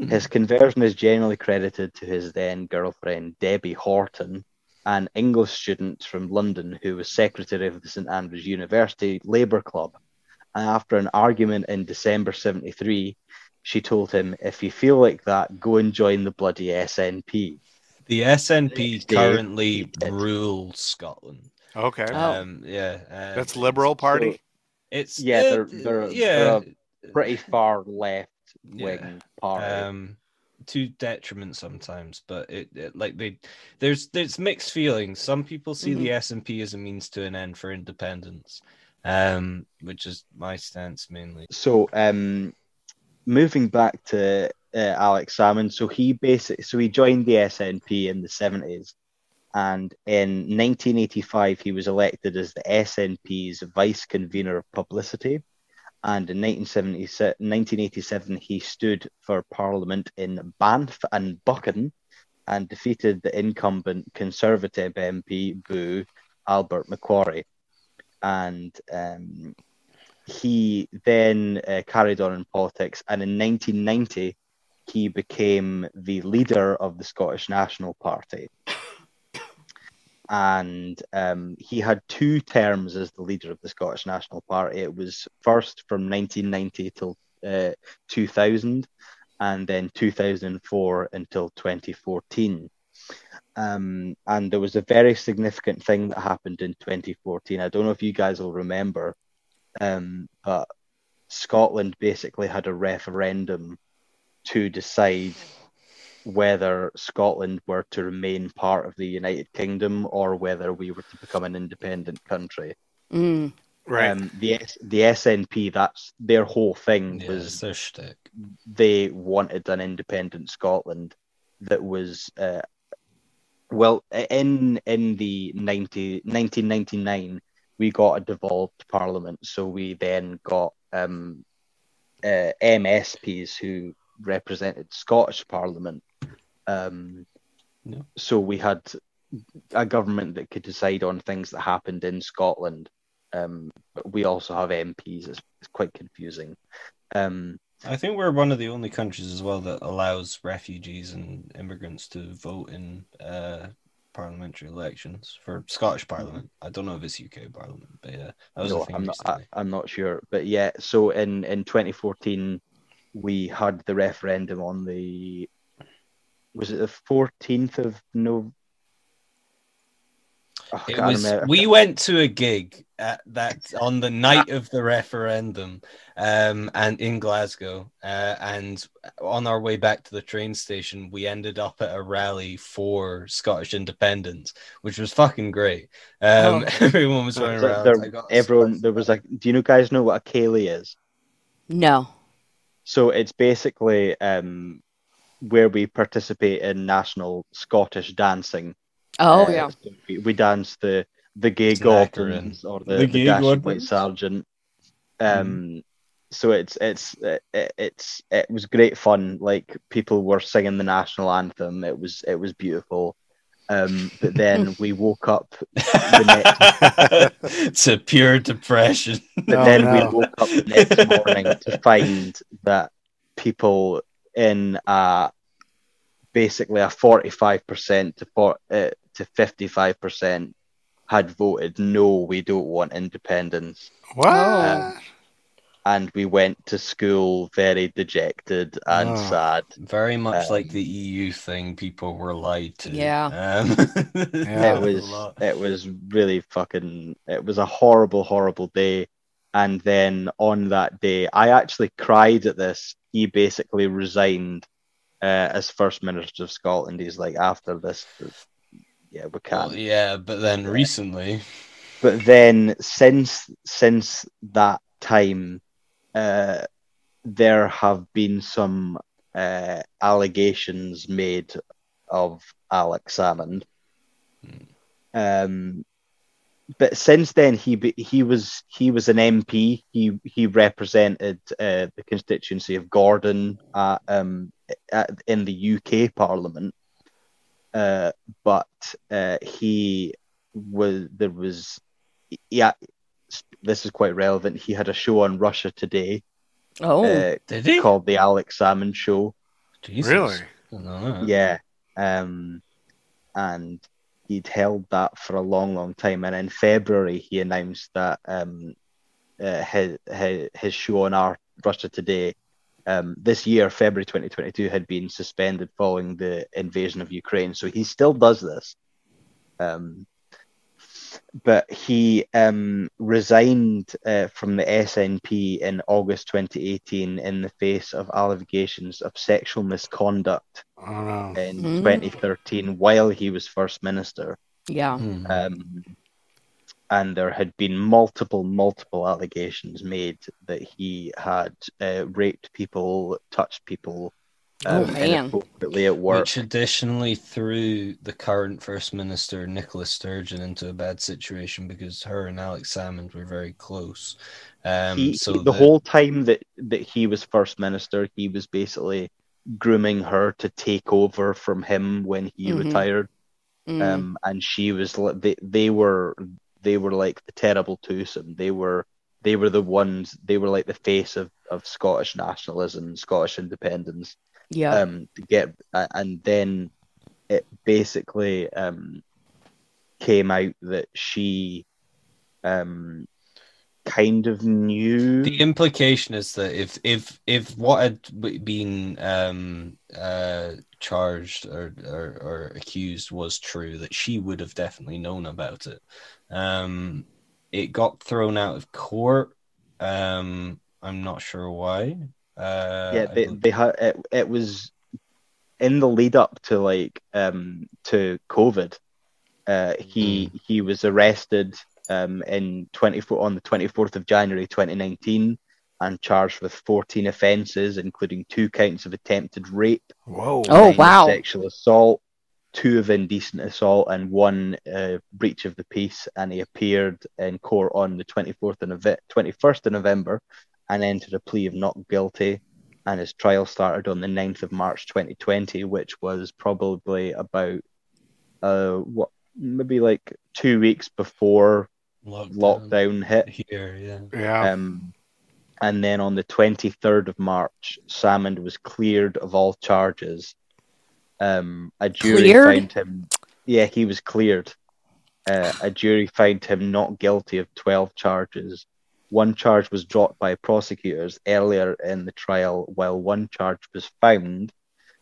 F: His conversion is generally credited to his then girlfriend Debbie Horton, an English student from London who was secretary of the St Andrews University Labour Club. And after an argument in December 73, she told him, "If you feel like that, go and join the bloody SNP."
E: The SNP
F: Next day,
E: currently
F: he did.
E: rules Scotland.
C: Okay.
E: That's
C: Liberal Party?
F: So,
E: It's
F: yeah, they're
E: yeah.
F: a pretty far left wing party.
E: to detriment sometimes, but there's mixed feelings. Some people see the SNP as a means to an end for independence, which is my stance mainly.
F: So, moving back to Alex Salmond, so he joined the SNP in the 70s, and in 1985 he was elected as the SNP's vice convener of publicity, and in 1987 he stood for Parliament in Banff and Buchan and defeated the incumbent Conservative MP Boo Albert Macquarie, and he then carried on in politics, and in 1990 he became the leader of the Scottish National Party. And he had 2 terms as the leader of the Scottish National Party. It was first from 1990 till 2000, and then 2004 until 2014. And there was a very significant thing that happened in 2014. I don't know if you guys will remember, but Scotland basically had a referendum to decide whether Scotland were to remain part of the United Kingdom or whether we were to become an independent country.
C: Right.
F: The SNP, that's their whole thing, was
E: their shtick.
F: They wanted an independent Scotland that was in the 1999 we got a devolved parliament, so we then got MSPs who represented Scottish Parliament. So we had a government that could decide on things that happened in Scotland. But we also have MPs. It's quite confusing.
E: I think we're one of the only countries as well that allows refugees and immigrants to vote in parliamentary elections for Scottish Parliament. I don't know if it's UK Parliament, but yeah, that was a thing.
F: I'm not sure, but yeah. So in 2014, we had the referendum on was it the 14th of November?
E: We went to a gig on the night of the referendum, and in Glasgow, and on our way back to the train station, we ended up at a rally for Scottish independence, which was fucking great. Everyone was running around.
F: There was like, do you guys know what a ceilidh is?
D: No.
F: So it's basically where we participate in national Scottish dancing.
D: Oh yeah.
F: So we dance the gay Gordons or the Dashing White Sergeant. So it was great fun. Like, people were singing the national anthem. It was beautiful. But then we woke up the next.
E: It's a pure depression.
F: But then we woke up the next morning to find that people in basically a 45% to 55% had voted no, we don't want independence.
C: What?
F: And we went to school very dejected and sad.
E: Very much like the EU thing, people were lied to.
D: Yeah.
F: It was really fucking. It was a horrible, horrible day. And then on that day, I actually cried at this. He basically resigned as First Minister of Scotland. He's like, after this, yeah, we can't.
E: Well, yeah, but then recently.
F: But then since that time, there have been some allegations made of Alex Salmond. But since then, he was an MP. He represented the constituency of Gordon in the UK Parliament. But this is quite relevant. He had a show on Russia Today.
E: Did he?
F: Called the Alex Salmond Show.
E: Jesus.
C: Really?
F: Yeah. And he'd held that for a long, long time. And in February, he announced that his show on Russia Today this year, February 2022, had been suspended following the invasion of Ukraine. So he still does this. but he resigned from the SNP in August 2018 in the face of allegations of sexual misconduct in 2013 while he was First Minister.
D: Yeah.
F: And there had been multiple allegations made that he had raped people, touched people inappropriately at work.
E: Which additionally threw the current First Minister, Nicola Sturgeon, into a bad situation because her and Alex Salmond were very close.
F: The whole time that he was First Minister, he was basically grooming her to take over from him when he retired. And she was they were like the terrible twosome. They were the ones. They were like the face of Scottish nationalism, Scottish independence.
D: Yeah.
F: And then it basically came out that she kind of knew.
E: The implication is that if what had been charged or accused was true, that she would have definitely known about it. It got thrown out of court. I'm not sure why.
F: They had it was in the lead up to to COVID. He was arrested on the 24th of January 2019 and charged with 14 offences, including 2 counts of attempted rape.
C: Whoa!
D: Oh, wow!
F: Sexual assault, 2 of indecent assault, and 1 breach of the peace. And he appeared in court on the 21st of November and entered a plea of not guilty. And his trial started on the 9th of March 2020, which was probably about maybe like 2 weeks before lockdown hit
E: here.
F: And then on the 23rd of March, Salmond was cleared of all charges. A jury found him. Yeah, he was cleared. A jury found him not guilty of 12 charges. 1 charge was dropped by prosecutors earlier in the trial, while 1 charge was found.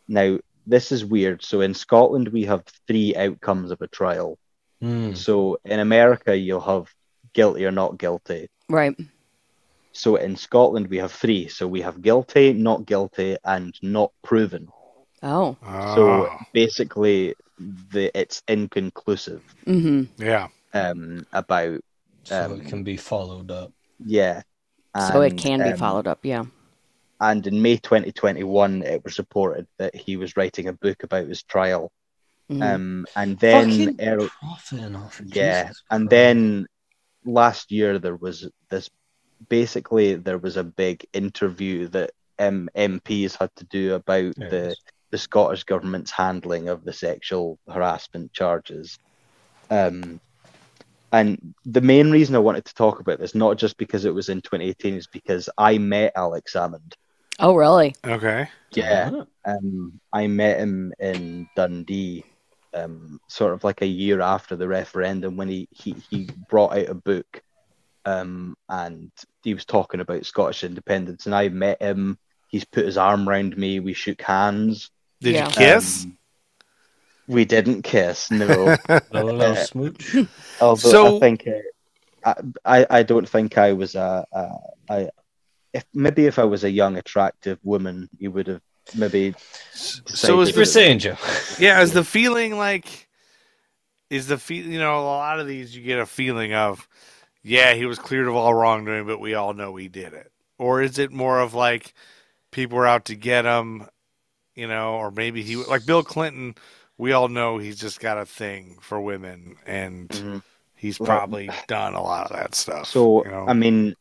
F: Now, this is weird. So in Scotland, we have 3 outcomes of a trial. So in America, you'll have guilty or not guilty.
D: Right.
F: So in Scotland, we have 3. So we have guilty, not guilty, and not proven.
D: Oh.
F: So basically, it's inconclusive.
C: Yeah.
F: About.
E: So it can be followed up.
F: Yeah.
D: So it can be followed up, yeah.
F: And in May 2021, it was reported that he was writing a book about his trial. And then, and then last year there was this. Basically, there was a big interview that MPs had to do about the Scottish government's handling of the sexual harassment charges. And the main reason I wanted to talk about this, not just because it was in 2018, is because I met Alex Salmond.
D: Oh, really?
C: Okay.
F: Yeah. I met him in Dundee, sort of like a year after the referendum, when he brought out a book, and he was talking about Scottish independence, and I met him. He's put his arm around me. We shook hands.
C: Did you kiss?
F: We didn't kiss, no.
E: A little smooch.
F: Although
C: So-
F: I think I don't think I was if I was a young attractive woman, you would have maybe.
C: So is
E: You were saying, Joe.
C: Yeah, is the feeling like, a lot of these you get a feeling of, yeah, he was cleared of all wrongdoing, but we all know he did it. Or is it more of like people were out to get him, or maybe he, like Bill Clinton, we all know he's just got a thing for women, and he's probably done a lot of that stuff.
F: So I mean,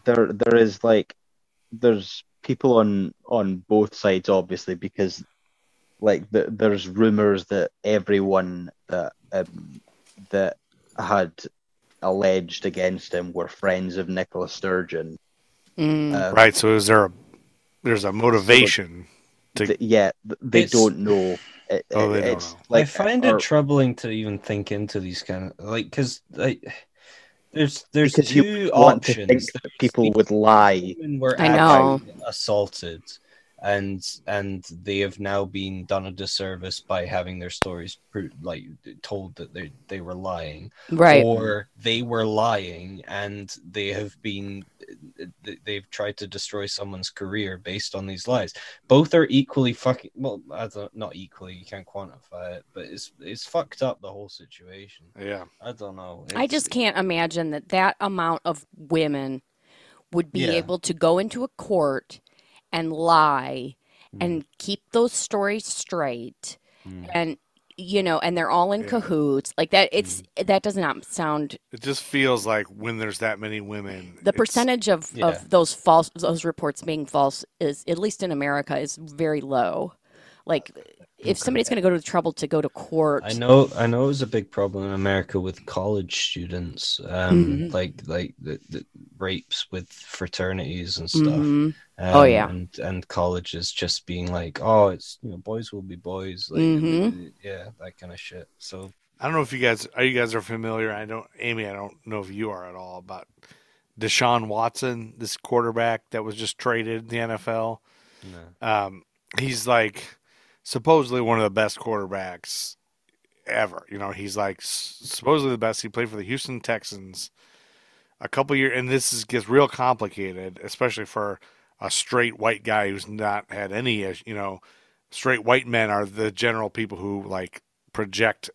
F: there is there's people on both sides, obviously, because there's rumors that everyone that had alleged against him were friends of Nicola Sturgeon.
C: Right. So there's a motivation.
F: They don't know.
C: They don't know.
E: I find it troubling to even think into these kind of because there's
F: because
E: two
F: you want to
E: options.
F: think that people would lie.
E: Women were
D: I know.
E: actually assaulted, and they have now been done a disservice by having their stories told that they were lying,
D: Right.
E: or they were lying and they've tried to destroy someone's career based on these lies. Both are equally fucking, well, not equally, you can't quantify it, but it's fucked up, the whole situation.
C: Yeah.
E: I don't know.
D: I just can't imagine that amount of women would be able to go into a court and lie and keep those stories straight, and and they're all in cahoots like that. That does not sound.
C: It just feels like when there's that many women,
D: The percentage of those reports being false is, at least in America, is very low. Like, if somebody's going to go to the trouble to go to court,
E: I know it was a big problem in America with college students, like the rapes with fraternities and stuff. And colleges just being like, oh, it's boys will be boys, like that kind of shit. So
C: I don't know if you guys are familiar. Amy, I don't know if you are at all, about Deshaun Watson, this quarterback that was just traded in the NFL.
E: No.
C: He's like supposedly one of the best quarterbacks ever. He's like supposedly the best. He played for the Houston Texans a couple years, and this gets real complicated, especially for a straight white guy who's not had any, straight white men are the general people who like project,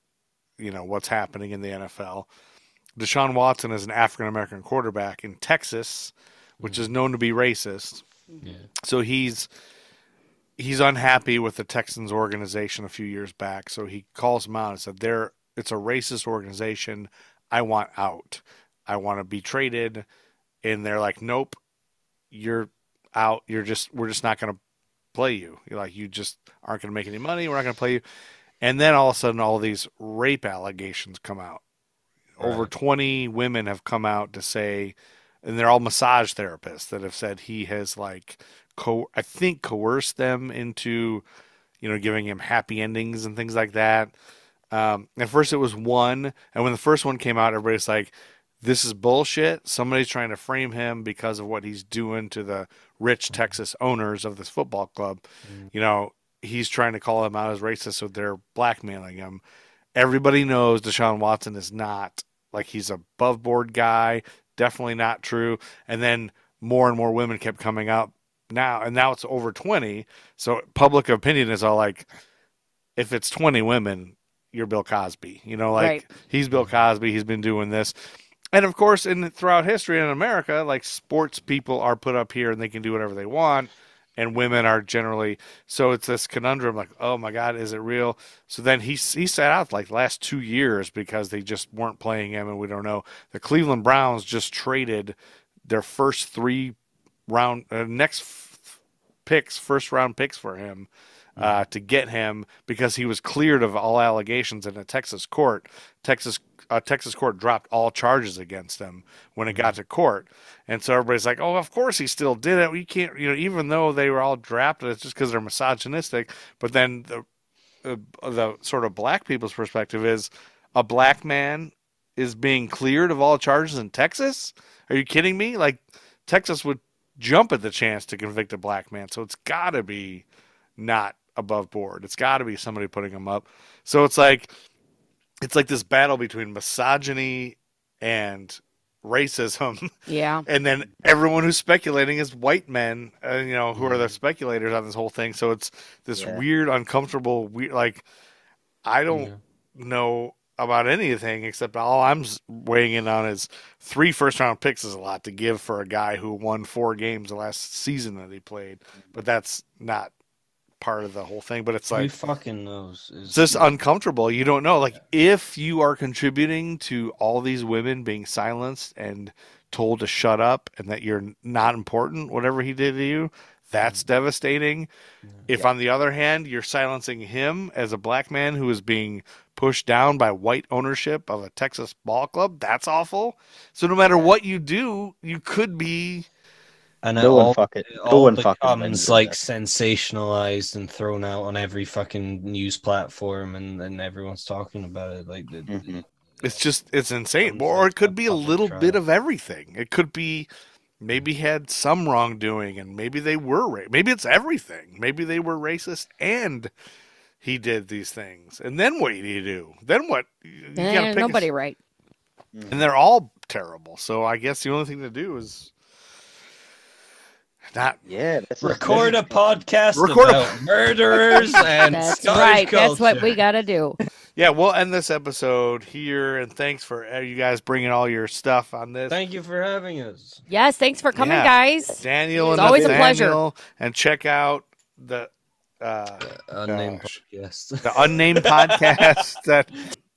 C: what's happening in the NFL. Deshaun Watson is an African-American quarterback in Texas, which is known to be racist.
E: Yeah.
C: So he's unhappy with the Texans organization a few years back. So he calls them out and said, it's a racist organization. I want out. I want to be traded. And they're like, nope, you're out. We're just not going to play you. You're like, you just aren't going to make any money. We're not going to play you. And then all of a sudden, all these rape allegations come out. Right. Over 20 women have come out to say, and they're all massage therapists that have said he has coerced them into, giving him happy endings and things like that. At first it was one, and when the first one came out, everybody's like, this is bullshit. Somebody's trying to frame him because of what he's doing to the rich Texas owners of this football club. He's trying to call them out as racist, so they're blackmailing him. Everybody knows Deshaun Watson is not, like, he's a above board guy, definitely not true. And then more and more women kept coming out now, and now it's over 20. So public opinion is all like, if it's 20 women, you're Bill Cosby.
D: Right.
C: He's Bill Cosby. He's been doing this. And of course, throughout history in America, like, sports people are put up here and they can do whatever they want. And women are generally, so it's this conundrum, like, oh my God, is it real? So then he sat out like the last 2 years because they just weren't playing him, and we don't know. The Cleveland Browns just traded their first first round picks for him to get him, because he was cleared of all allegations in a Texas court. Texas court dropped all charges against him when it got to court. And so everybody's like, oh, of course he still did it. You can't, even though they were all drafted, it's just because they're misogynistic. But then the sort of black people's perspective is, a black man is being cleared of all charges in Texas? Are you kidding me? Like, Texas would jump at the chance to convict a black man. So it's got to be not above board. It's got to be somebody putting him up. So it's like this battle between misogyny and racism.
D: Yeah.
C: And then everyone who's speculating is white men, who are the speculators on this whole thing. So it's this weird, uncomfortable, like, I don't know about anything except all I'm weighing in on is 3 first-round picks is a lot to give for a guy who won 4 games the last season that he played. But that's not part of the whole thing. But it's like,
E: who fucking knows?
C: It's just uncomfortable. You don't know. Like, if you are contributing to all these women being silenced and told to shut up and that you're not important, whatever he did to you, that's devastating. If, on the other hand, you're silencing him as a black man who is being pushed down by white ownership of a Texas ball club, that's awful. So no matter what you do, you could be...
E: And
F: No one
E: becomes like sensationalized and thrown out on every fucking news platform, and everyone's talking about it. Like,
C: it's insane. Or it could be a little bit of everything. It could be maybe had some wrongdoing, and maybe they were maybe it's everything. Maybe they were racist and he did these things. And then what do you do? Then what? You gotta pick
D: Nobody right.
C: And they're all terrible. So I guess the only thing to do is not
E: record a podcast
C: Record
E: about murderers and
D: That's
E: Scottish
D: right.
E: culture.
D: That's what we got to do.
C: Yeah, we'll end this episode here, and thanks for you guys bringing all your stuff on this.
E: Thank you for having us.
D: Yes, thanks for coming,
C: Yeah.
D: guys.
C: Daniel
D: It's
C: and
D: always a
C: Nathaniel,
D: pleasure.
C: and check out the
E: Unnamed podcast.
C: the unnamed podcast.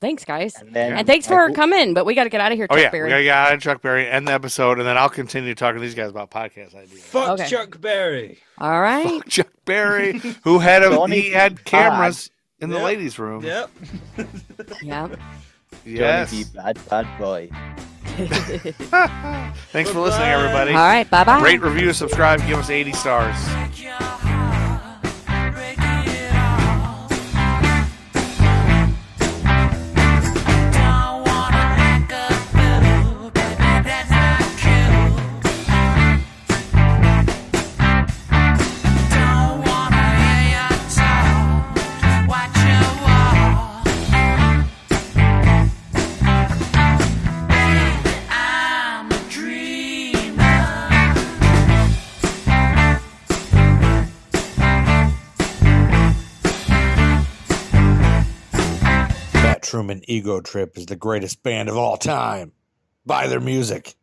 D: Thanks, guys.
F: then
D: And thanks for coming, but we got to get out of here,
C: Oh
D: Chuck
C: yeah,
D: Berry.
C: we gotta get out of Chuck Berry, end the episode, and then I'll continue talking to these guys about podcast ideas.
E: Fuck
D: Okay.
E: Chuck Berry.
D: All right.
C: Fuck Chuck Berry, who had he had cameras in the
E: Yep.
C: ladies' room.
E: Yep.
D: Yeah.
C: Yes.
F: Johnny B. Bad boy.
C: Thanks for listening, everybody.
D: All right. Bye-bye.
C: Rate, review, subscribe, give us 80 stars.
K: Fat Truman Ego Trip is the greatest band of all time. Buy their music.